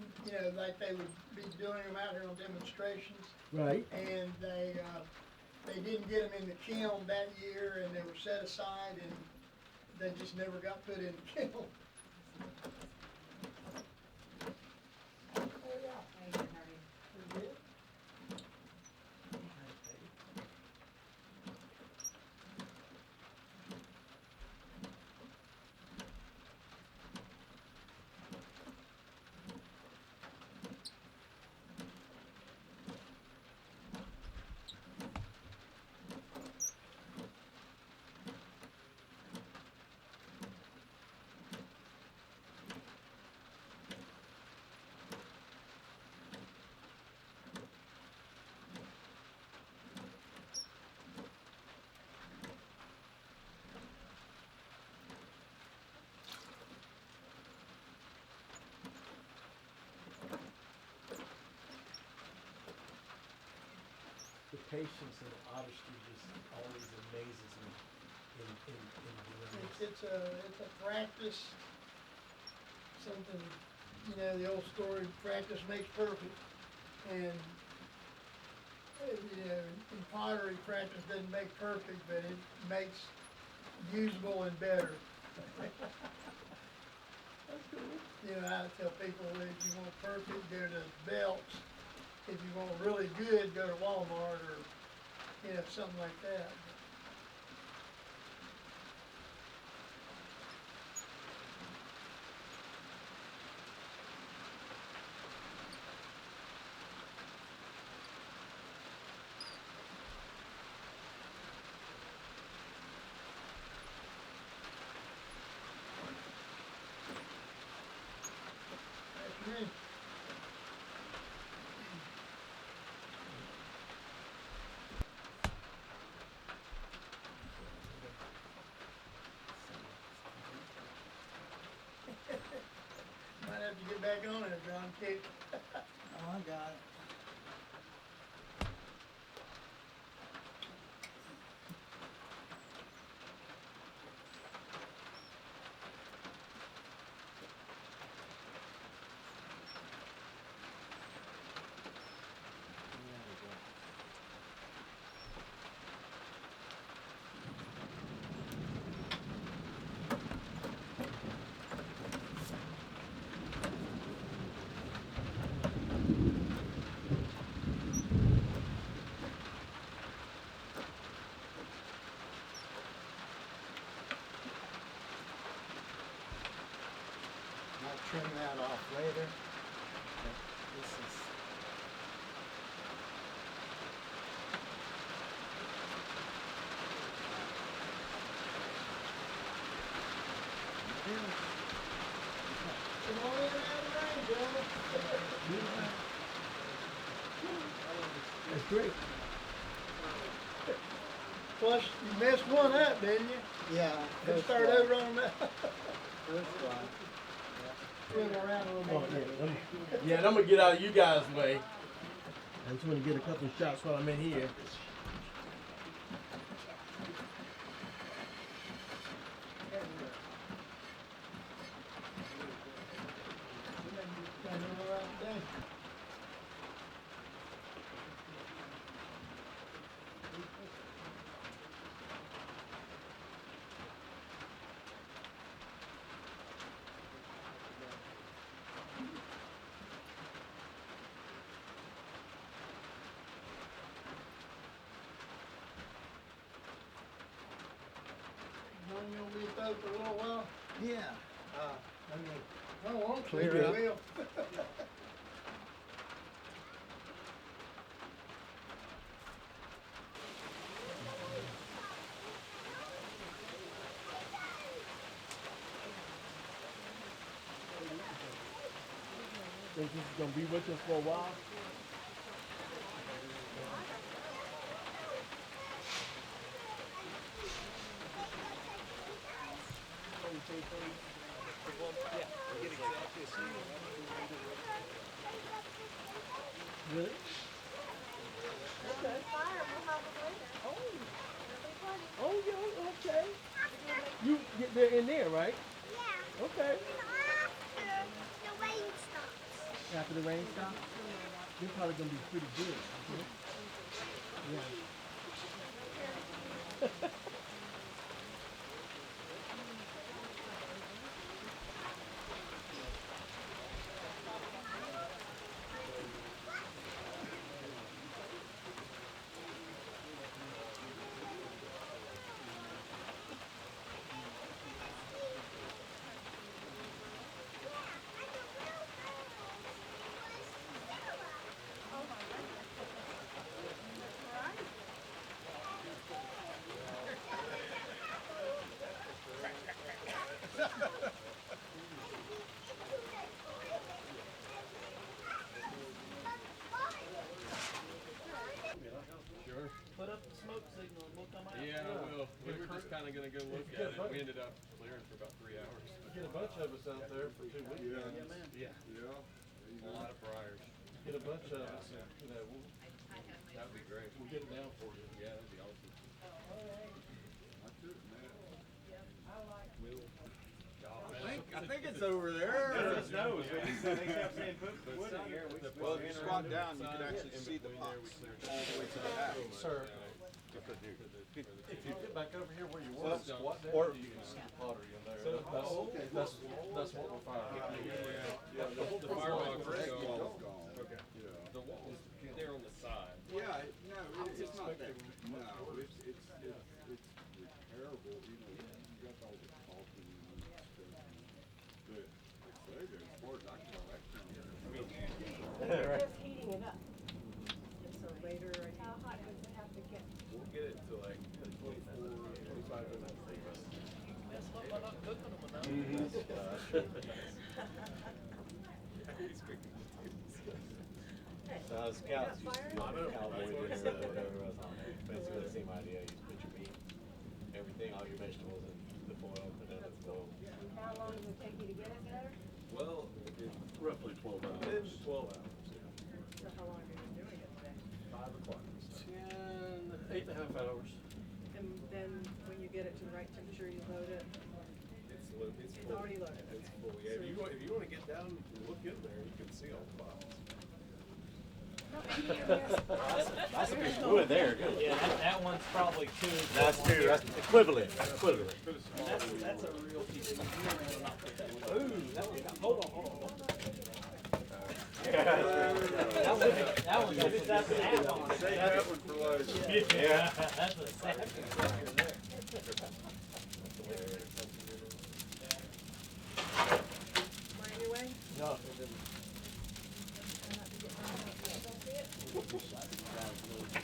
like they would be doing them out here on demonstrations. Right. And they didn't get them in the kiln that year and they were set aside and they just never got put in the kiln. Pretty good. patience and artistry just always amazes me in doing this. It's a practice, something, you know, the old story, practice makes perfect. And, you know, in pottery, practice doesn't make perfect, but it makes usable and better. That's cool. You know, I tell people that if you want perfect, go to Belts. If you want really good, go to Walmart or, you know, something like that. That's me. Might have to get back on it, John Kick. Oh, I got it. I'll trim that off later. But this is. Come on in and out of the rain, Joe. That's great. Plus, you messed one up, didn't you? Yeah. Could start over on that. First one. Swing around a Oh, little bit. yeah, and I'm gonna get out of you guys' way. I just want to get a couple of shots while I'm in here. You gonna be both for a little while? Yeah. Let me I won't Clear clear it up. it. Will. Think this is gonna be with us for a while? Really? Okay. Oh, yeah, okay. You get there in there, right? Yeah. Okay. After the rain stops. After the rain stops? They're probably gonna be pretty good. Yeah. Put up the smoke signal and we'll come out. Yeah, I will. We were just kind of going to go look at it. We ended up clearing for about 3 hours. Get a bunch of us out there for 2 weeks. Yeah. man. Yeah. Yeah. A lot of briars. Get a bunch of us. And, you know, we'll That'd be great. We'll get it down for you. Yeah, that'd be awesome. That's it, man. I think it's over there. Goodness knows. They kept saying put wood in here. Well, if you squat down, you can actually see the pots all the way to the back. Sir, if you get back over here where you were, squat down, you can see the pottery in there. That's what we're firing. Yeah, the firewall is gone. Okay. Yeah. The walls, they're on the side. Yeah, no, it's not that. No, it's repairable. You know, you got all the caulking and stuff. But like I say, as far as I can tell, that's not. They're just heating it up. And so later, how hot does it have to get? We'll get it to like 24, 25 minutes. That's what we're not cooking them enough. Scouts used to do cowboy dinner or whatever was on there. Basically the same idea. You just put your meat, everything, all your vegetables in the foil, put it in the foil. How long does it take you to get it there? Well, roughly 12 hours. 12 hours, yeah. So how long have you been doing it then? 5 o'clock. 8.5 hours. And then when you get it to the right temperature, you load it? It's already loaded. It's full, yeah. If you want to get down and look in there, you can see all the bottles. That's a piece of wood there. Yeah, that one's probably two. That's two. That's equivalent. Equivalent. That's a real piece of wood. Ooh, that one got, hold on. That one's a sad one. Save that one for later. Yeah, that's a sad one. Mine your way? No.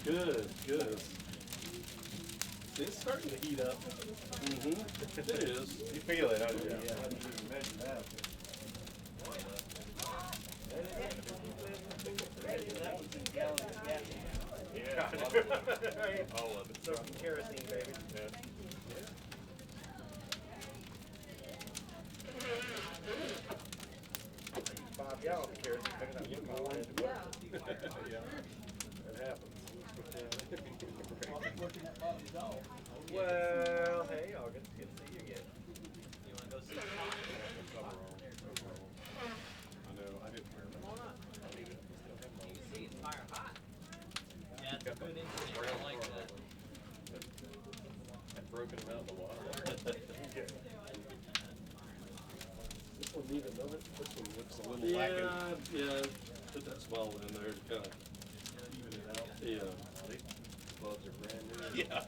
Good, good. It's starting to heat up. Mm-hmm. It is. You feel it, don't you? Yeah, I didn't even measure that. Yeah. All of it. Some kerosene, baby. Yeah. 5 gallons of kerosene, picking up your car. Yeah, it happens. Well, hey, y'all, good to see you again. You want to go see the I know, I didn't hear Come on up. You can see it's fire hot. Yeah, it's a good engineer. I like that. I'd broken him out in the water. This one need another, this one looks a little lacking. Yeah, put that small one in there to kind of even it out. Yeah. Gloves are brand new. Yeah.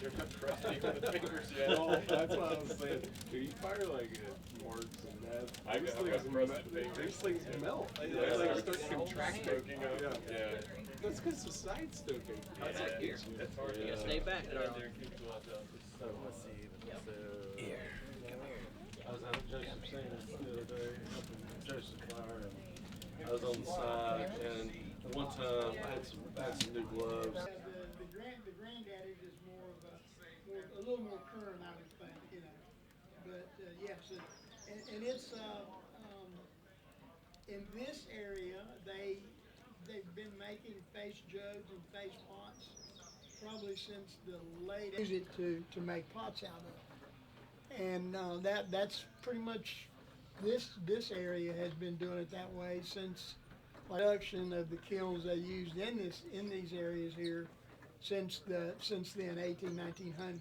They're not crusty with the fingers yet. Well, that's what I was saying. Dude, you fire like marks and that. These things melt. They like start contracting. Yeah. That's because of side stoking. That's like Here. That's hard. You gotta stay back, darling. So let's see. Here. Come here. I was out at Joseph Sands the other day, helping Joseph fire, and I was on the side, and one time I had some new gloves. The granddaddy is more of a little more current, I would think, you know. But yes, and it's in this area they've been making face jugs and face pots probably since the late. Use it to make pots out of, and that's pretty much this area has been doing it that way since production of the kilns they used in these areas here since then 1900s.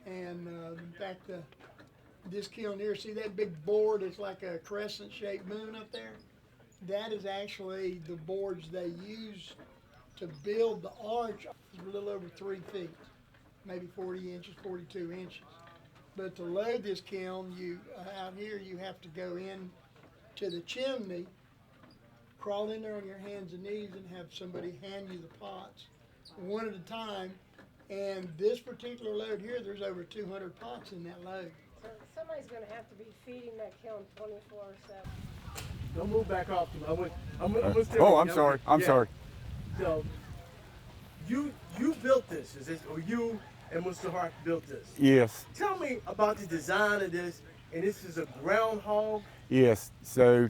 And in fact this kiln here, see that big board, it's like a crescent shaped moon up there, that is actually the boards they use to build the arch. It's a little over 3 feet, maybe 40 inches, 42 inches. But to load this kiln, out here you have to go in to the chimney, crawl in there on your hands and knees and have somebody hand you the pots one at a time. And this particular load here, there's over 200 pots in that load. So somebody's gonna have to be feeding that kiln 24/7. Don't move back off. I'm gonna stay Oh, with I'm you. sorry. I'm Yeah. sorry. So, you built this, is this, or you and Mr. Hart built this? Yes. Tell me about the design of this, and this is a groundhog? Yes. So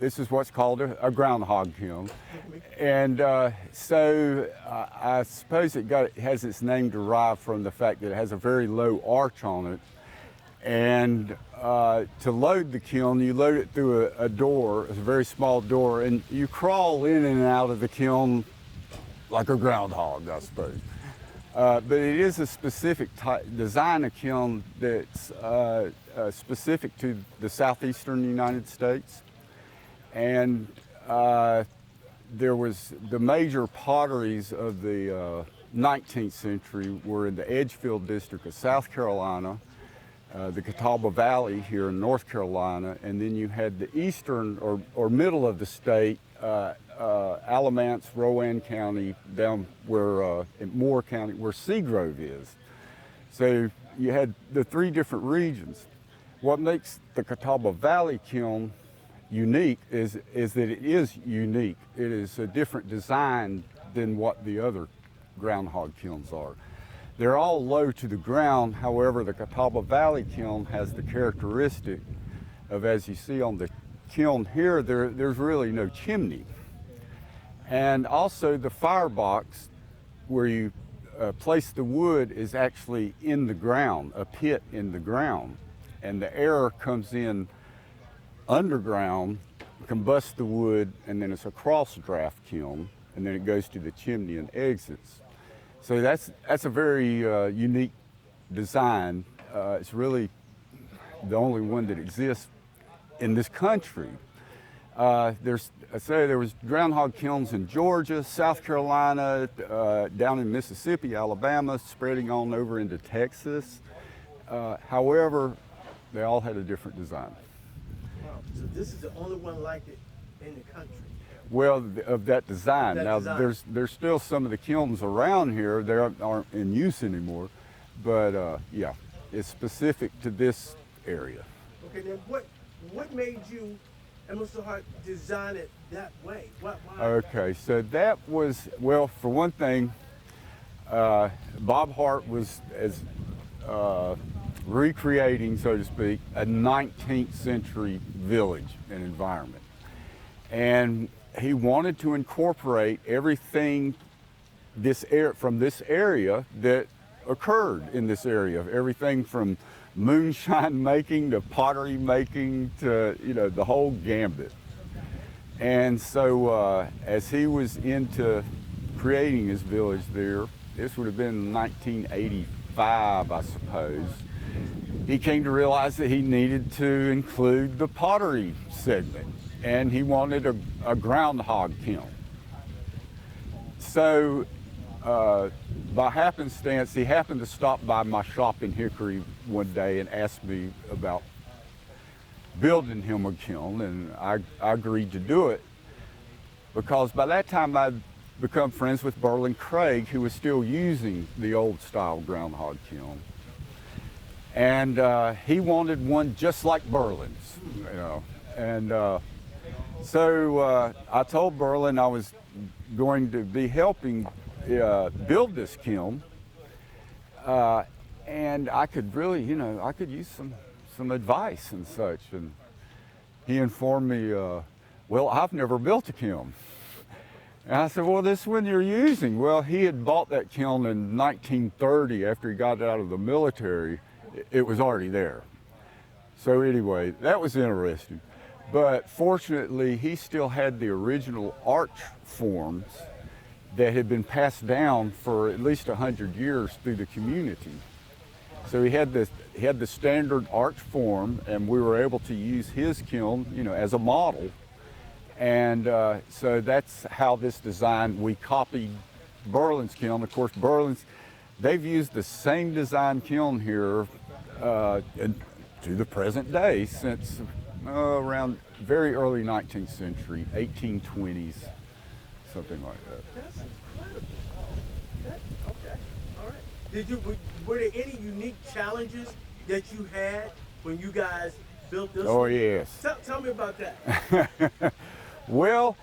this is what's called a groundhog kiln. And so I suppose it has its name derived from the fact that it has a very low arch on it. And to load the kiln, you load it through a door, a very small door, and you crawl in and out of the kiln like a groundhog, I suppose. But it is a specific design of kiln that's specific to the southeastern United States. And there was the major potteries of the 19th century were in the Edgefield district of South Carolina, the Catawba Valley here in North Carolina, and then you had the eastern or middle of the state, Alamance, Rowan County, down where in Moore County, where Seagrove is. So you had the three different regions. What makes the Catawba Valley kiln unique is that it is unique. It is a different design than what the other groundhog kilns are. They're all low to the ground. However, the Catawba Valley kiln has the characteristic of, as you see on the kiln here, there's really no chimney. And also the firebox where you place the wood is actually in the ground, a pit in the ground. And the air comes in underground, combusts the wood, and then it's a cross draft kiln, and then it goes to the chimney and exits. So that's a very unique design. It's really the only one that exists in this country. There was groundhog kilns in Georgia, South Carolina, down in Mississippi, Alabama, spreading on over into Texas. However, they all had a different design. Wow. So this is the only one like it in the country? Well, of that design. Now, there's still some of the kilns around here. They aren't in use anymore. But yeah, it's specific to this area. Okay, then what made you and Mr. Hart design it that way? Why? Okay, so that was, well, for one thing, Bob Hart was recreating, so to speak, a 19th century village and environment. And he wanted to incorporate everything from this area that occurred in this area, everything from moonshine making to pottery making to, the whole gambit. And so as he was into creating his village there, this would have been 1985, I suppose, he came to realize that he needed to include the pottery segment, and he wanted a groundhog kiln. So by happenstance, he happened to stop by my shop in Hickory one day and asked me about building him a kiln, and I agreed to do it because by that time I'd become friends with Berlin Craig, who was still using the old style groundhog kiln. And he wanted one just like Berlin's, And so I told Berlin I was going to be helping build this kiln, and I could really, I could use some advice and such. And he informed me, well, I've never built a kiln. And I said, well, this one you're using. Well, he had bought that kiln in 1930 after he got out of the military. It was already there. So anyway, that was interesting. But fortunately, he still had the original arch forms that had been passed down for at least 100 years through the community. So he had the standard arch form, and we were able to use his kiln, as a model. And so that's how this design, we copied Berlin's kiln. Of course, they've used the same design kiln here to the present day since around very early 19th century, 1820s, something like that. That's incredible. Okay, all right. Were there any unique challenges that you had when you guys built this? Oh, yes. Tell me about that. Well,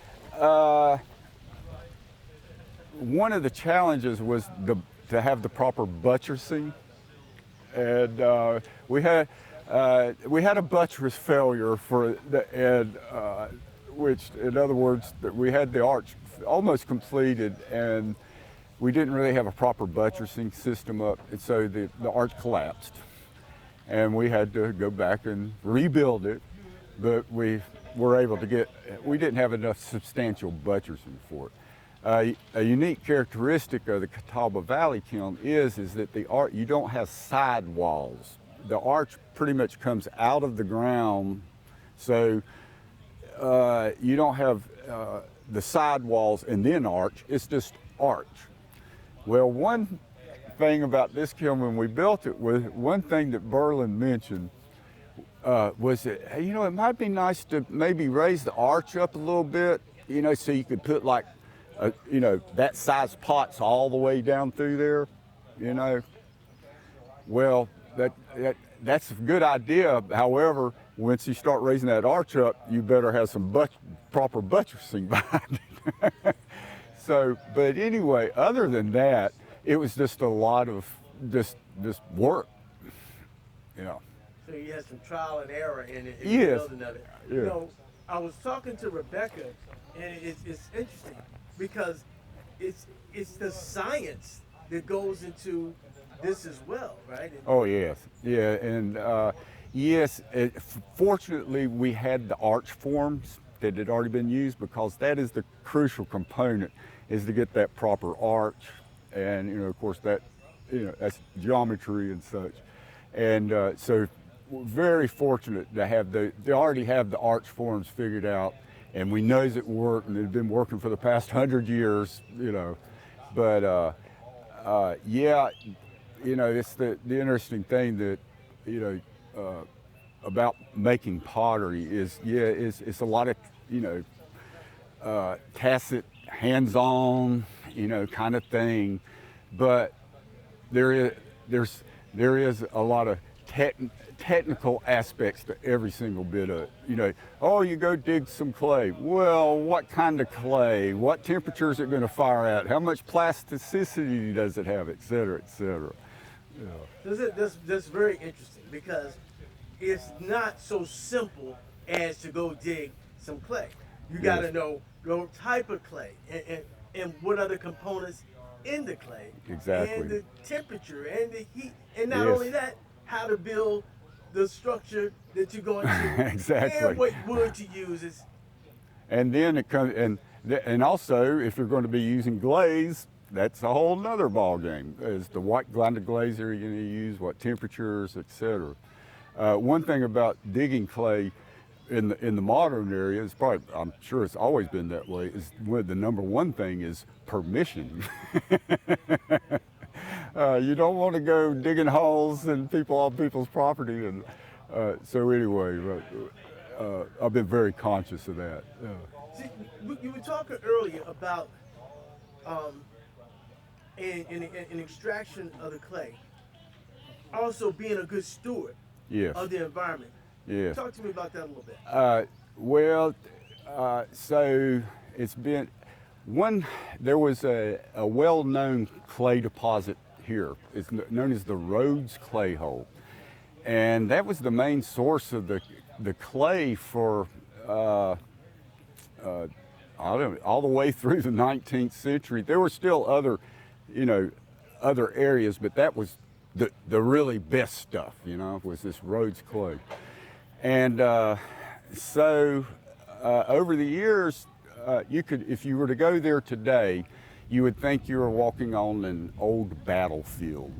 one of the challenges was to have the proper buttressing, and we had a buttress failure which in other words, that we had the arch almost completed, and we didn't really have a proper buttressing system up, and so the arch collapsed. And we had to go back and rebuild it, but we were able to we didn't have enough substantial buttressing for it. A unique characteristic of the Catawba Valley kiln is that you don't have side walls. The arch pretty much comes out of the ground, so you don't have the side walls and then arch, it's just arch. Well, one thing about this kiln when we built it was one thing that Berlin mentioned was that, hey, you know, it might be nice to maybe raise the arch up a little bit, you know, so you could put like, you know, that size pots all the way down through there, you know. Well, that's a good idea. However, once you start raising that arch up, you better have some proper buttressing behind it. So, but anyway, other than that, it was just a lot of just work, you know. So you had some trial and error in it, in Yes. the building of it. Yeah. You know, I was talking to Rebecca, and it's interesting because it's the science that goes into this as well, right? Oh yes, yeah, and yes. Fortunately, we had the arch forms that had already been used, because that is the crucial component, is to get that proper arch, and you know, of course, that, you know, that's geometry and such, and so we're very fortunate to have they already have the arch forms figured out, and we know it worked, and it's been working for the past 100 years, you know, but yeah. You know, it's the interesting thing that, you know, about making pottery is, yeah, it's a lot of, you know, tacit, hands-on, you know, kind of thing, but there is a lot of technical aspects to every single bit of it. You know, oh, you go dig some clay. Well, what kind of clay? What temperature is it going to fire at? How much plasticity does it have, et cetera, et cetera. Yeah. That's very interesting, because it's not so simple as to go dig some clay. You got to know the type of clay and what are the components in the clay. Exactly. And the temperature and the heat. And not only that, how to build the structure that you're going to. Exactly. And what wood to use is. And then it comes, and also if you're going to be using glaze, that's a whole nother ball game. Is the what kind of glaze are you going to use, what temperatures, etc. One thing about digging clay in the modern area is probably, I'm sure it's always been that way, is the number one thing is permission. You don't want to go digging holes on people's property, and so anyway, I've been very conscious of that. See, you were talking earlier about in extraction of the clay, also being a good steward of the environment. Yes. Talk to me about that a little bit. Well, so it's been there was a well-known clay deposit here. It's known as the Rhodes Clay Hole. And that was the main source of the clay for, I don't know, all the way through the 19th century. There were still other, you know, other areas, but that was the really best stuff, you know, was this Rhodes clay. And so over the years, you could, if you were to go there today, you would think you were walking on an old battlefield,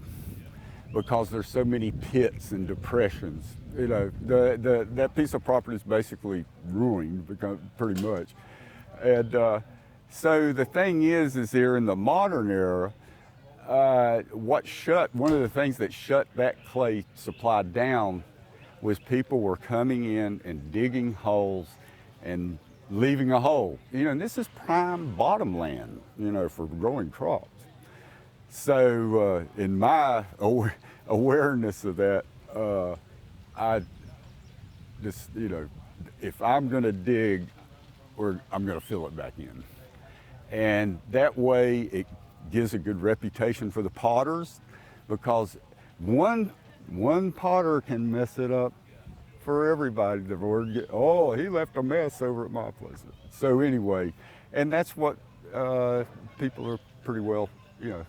because there's so many pits and depressions. You know, that piece of property is basically ruined, pretty much. And so the thing is here in the modern era, one of the things that shut that clay supply down was people were coming in and digging holes and leaving a hole. You know, and this is prime bottomland, you know, for growing crops. So in my awareness of that, I just, you know, if I'm going to dig, I'm going to fill it back in. And that way it gives a good reputation for the potters, because one potter can mess it up for everybody. The word get, oh, he left a mess over at my place. So anyway, and that's what people are pretty well, you know,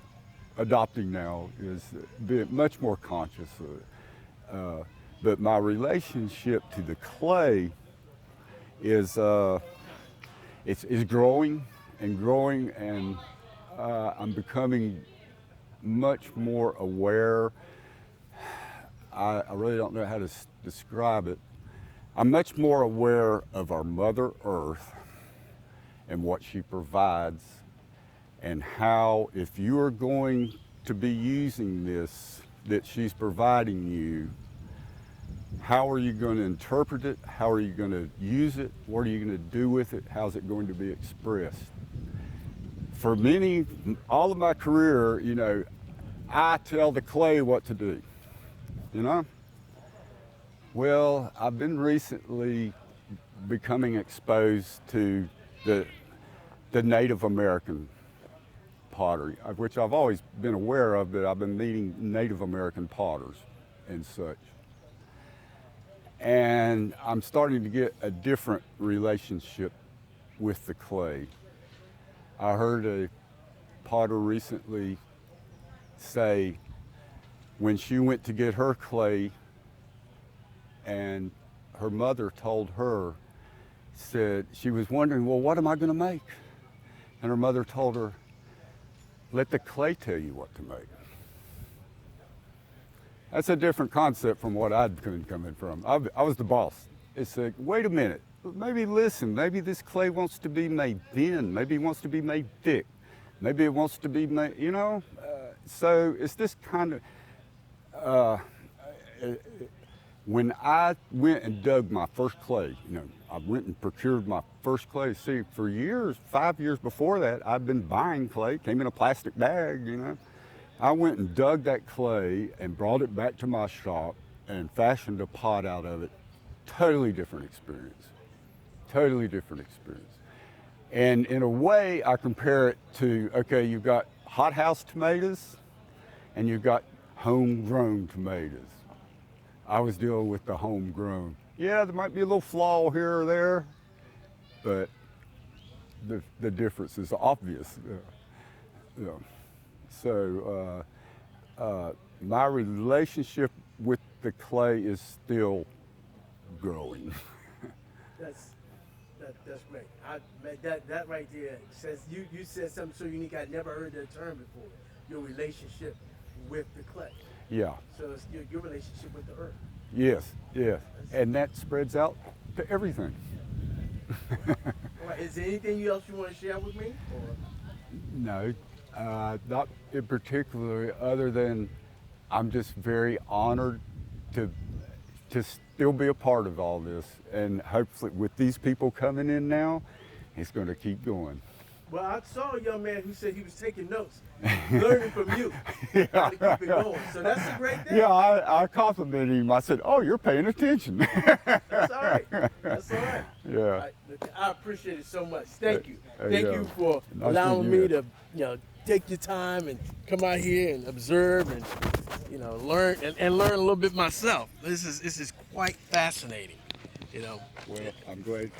adopting now, is being much more conscious of it. But my relationship to the clay is growing and growing, and I'm becoming much more aware. I really don't know how to describe it. I'm much more aware of our Mother Earth and what she provides, and how, if you are going to be using this that she's providing you, how are you going to interpret it? How are you going to use it? What are you going to do with it? How's it going to be expressed? For many, all of my career, you know, I tell the clay what to do, you know? Well, I've been recently becoming exposed to the Native American pottery, of which I've always been aware of, but I've been meeting Native American potters and such. And I'm starting to get a different relationship with the clay. I heard a potter recently say when she went to get her clay and her mother told her, said, she was wondering, well, what am I going to make? And her mother told her, let the clay tell you what to make. That's a different concept from what I'd been coming from. I was the boss. It's like, wait a minute, maybe listen, maybe this clay wants to be made thin, maybe it wants to be made thick, maybe it wants to be made, you know? So it's this kind of, when I went and dug my first clay, you know, I went and procured my first clay. See, for years, 5 years before that, I've been buying clay, came in a plastic bag, you know. I went and dug that clay and brought it back to my shop and fashioned a pot out of it. Totally different experience. Totally different experience. And in a way, I compare it to, okay, you've got hothouse tomatoes and you've got homegrown tomatoes. I was dealing with the homegrown. Yeah, there might be a little flaw here or there, but the difference is obvious. Yeah. So my relationship with the clay is still growing. That's great. That right there says you said something so unique. I'd never heard that term before. Your relationship with the clay. Yeah. So it's your relationship with the earth. Yes, yes. And that spreads out to everything. All right. Is there anything else you want to share with me? Or? No, not in particular, other than I'm just very honored to still be a part of all this. And hopefully with these people coming in now, it's going to keep going. Well, I saw a young man who said he was taking notes, learning from you how to keep it going. So that's a great thing. Yeah, I complimented him. I said, oh, you're paying attention. That's all right. That's all right. Yeah. All right. I appreciate it so much. Thank you. Thank yeah. you for Nice allowing meeting me you. to, take your time and come out here and observe and, learn and learn a little bit myself. This is quite fascinating. Well, I'm glad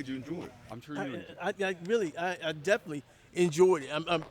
you enjoyed it. I'm sure you enjoyed it. I definitely enjoyed it. I'm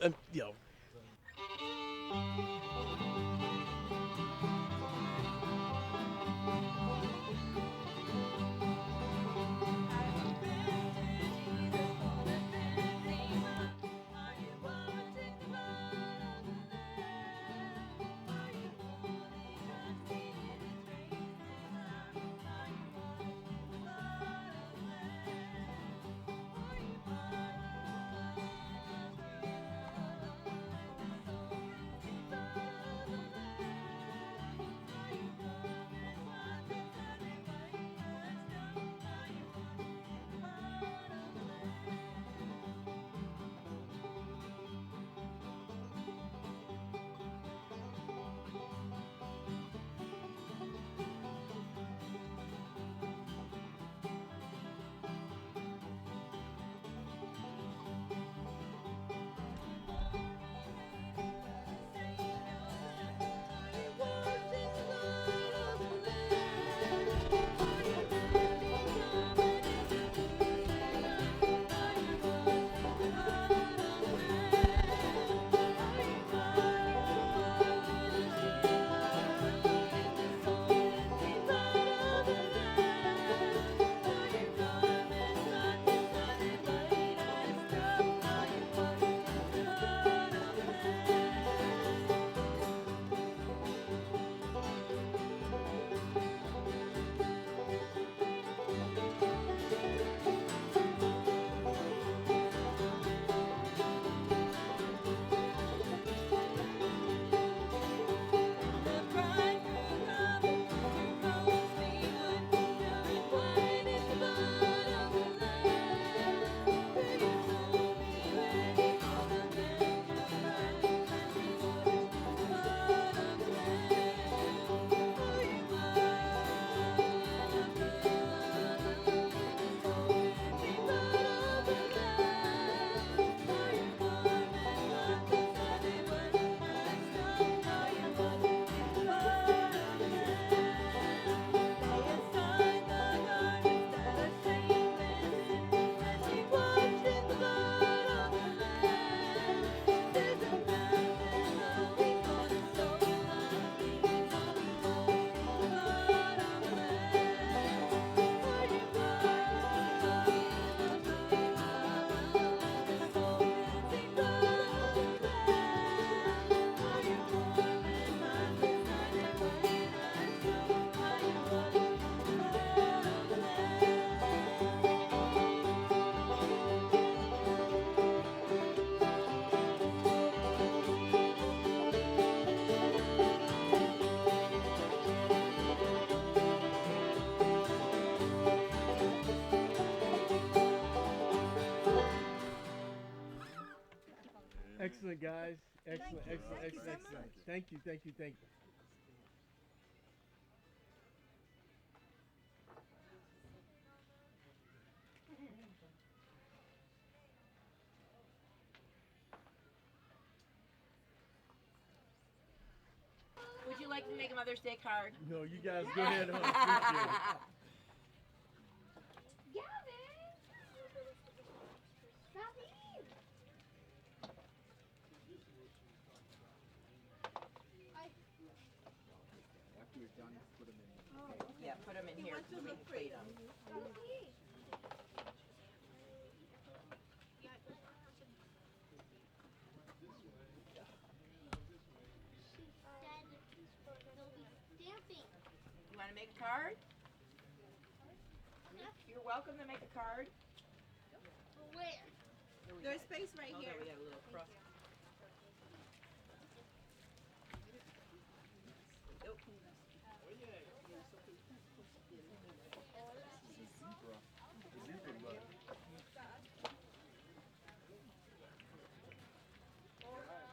Excellent, excellent, excellent, excellent. Thank you, thank you, thank you. Would you like to make a Mother's Day card? No, you guys go ahead on. Appreciate it. After you're done, put them in. Yeah, put them in here so we can plate them. You want to make a card? You're welcome to make a card. Where? There's space right here. We got a little cross. Nope.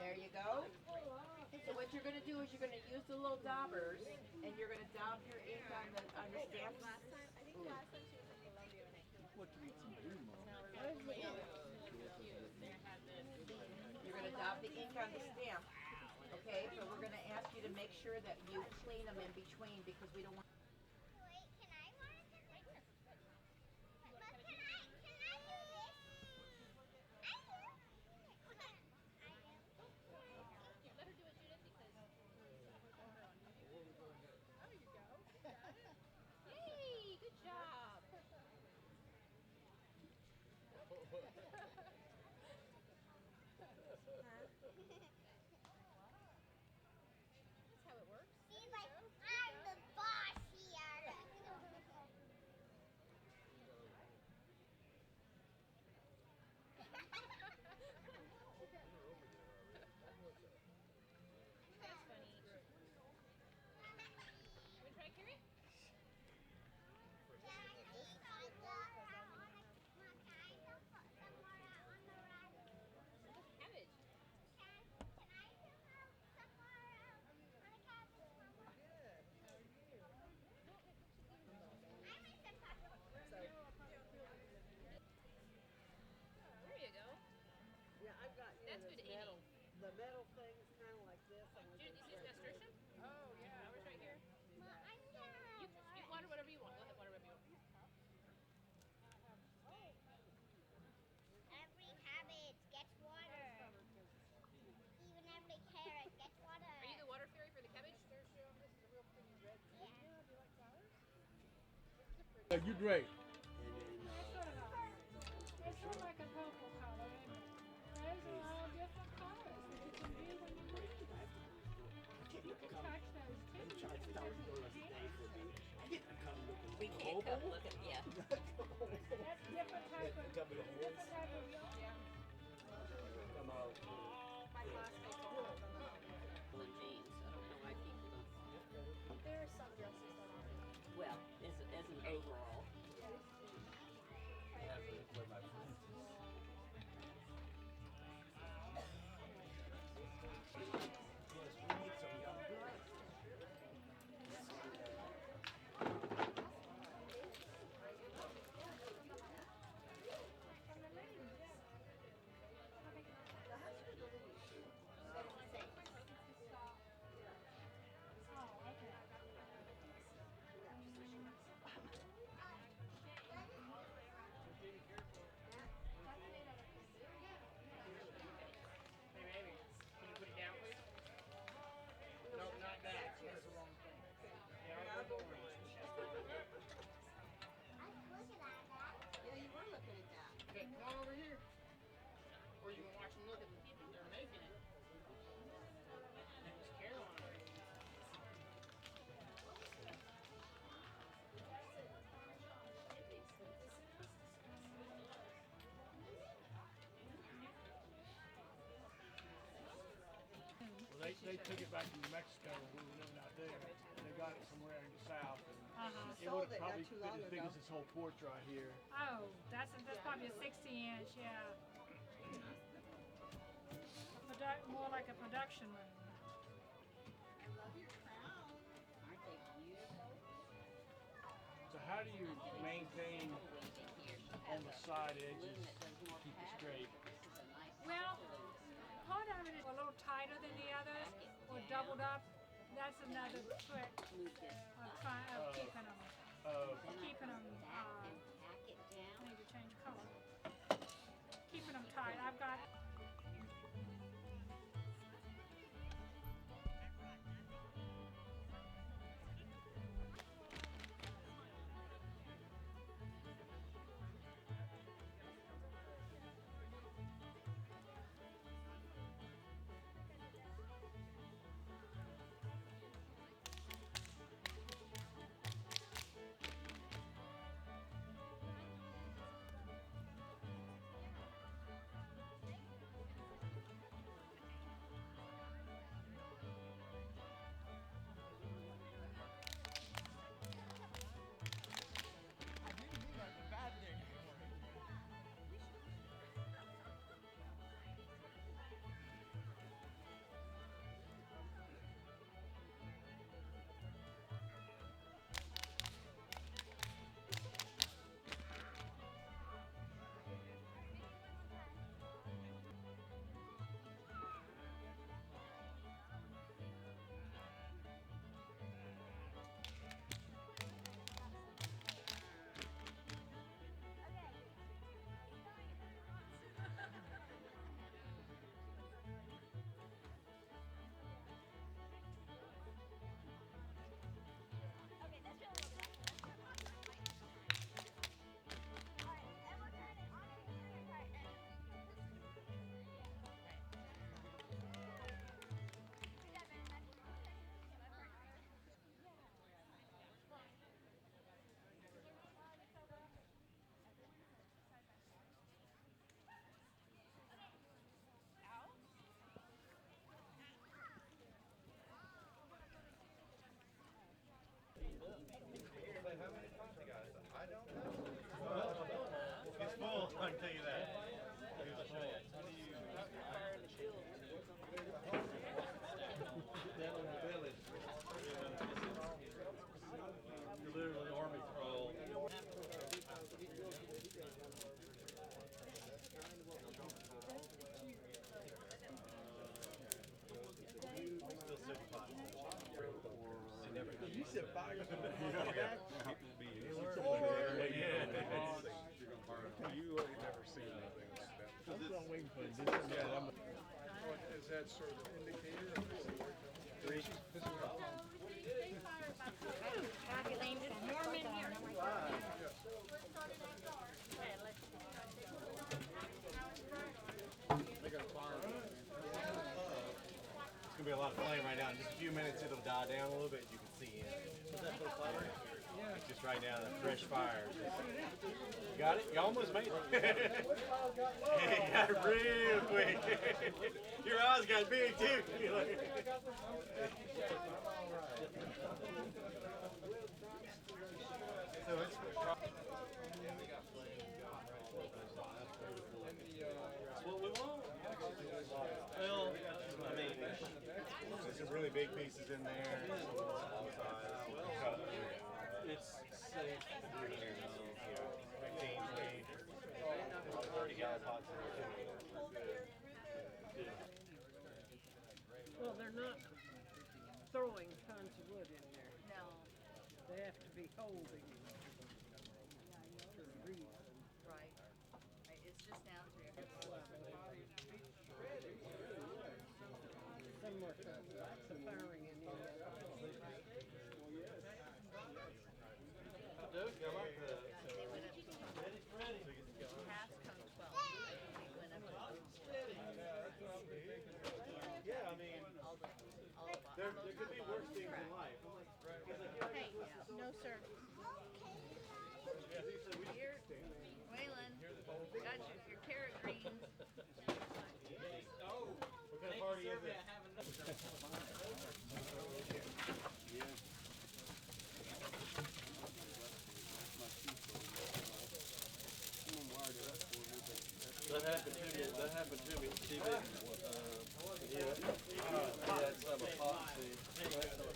There you go. So what you're going to do is you're going to use the little daubers, and you're going to daub your ink on the stamps. You're going to daub the ink on the stamp. Okay, so we're going to ask you to make sure that you clean them in between because we don't want. Wait, can I want to do this? But can I do this? Let her do it, Judith, because there you go. Yay, good job. That's how it works. She's like, I'm the boss here. That's funny. Want to try carrot? Cabbage. There you go. Yeah, I've got, That's good, Amy. the metal things kind of like this. Judith, you see this nasturtium? Oh, yeah. Ours right here. You water whatever you want. Go ahead, water whatever you want. Every cabbage gets water. Even every carrot gets water. Are you the water fairy for the cabbage? Yeah, you're great. It's sort of like a purple color, and those are all different colors that you can do when you read. You can touch those too. We can't come look at That's different type of yarn. My classmates all have them. blue jeans. I don't know why people don't. There are some dresses that aren't. Well, as an overall. Yeah, you were looking at that. Okay, come on over here. Or you can watch and look at the people that are making it. It's Caroline. Well, they took it back to New Mexico when we were living out there. They got it somewhere in the south. And it would have probably been as big as this whole porch right here. Oh, that's probably a 60-inch, yeah. more like a production room. So how do you maintain on the side edges, keep it straight? Well, part of it is a little tighter than the others, or doubled up. That's another trick of keeping them. I need to change color. Keeping them tight. I've got. It's full, I can tell you that. It's full. You're literally army crawl. Still 65. You said 5 years old. You ain't never seen anything like that. I'm waiting for this. Is that sort of an indicator of this? Warm in here. They got a fire. It's gonna be a lot of flame right now. In just a few minutes, it'll die down a little bit. You can see in. Yeah. Just right now, the fresh fire. You got it? You almost made it. You got it real quick. Your eyes got big too. So it's what we want. Well, I mean, there's some really big pieces in there. It's safe to do here now. 15, 20, 30 gallon pots in there. Well, they're not throwing tons of wood in there. No. They have to be holding for a reason. Right. It's just down to Some more lots of firing in here. Doug, I like the half come 12. They went up yeah, I mean, there could be worse things in life. Hey, no sir. Here, Waylon, got your carrot greens. Oh, what kind of party is it? That happened to me. Steve, Yeah, it's epoxy.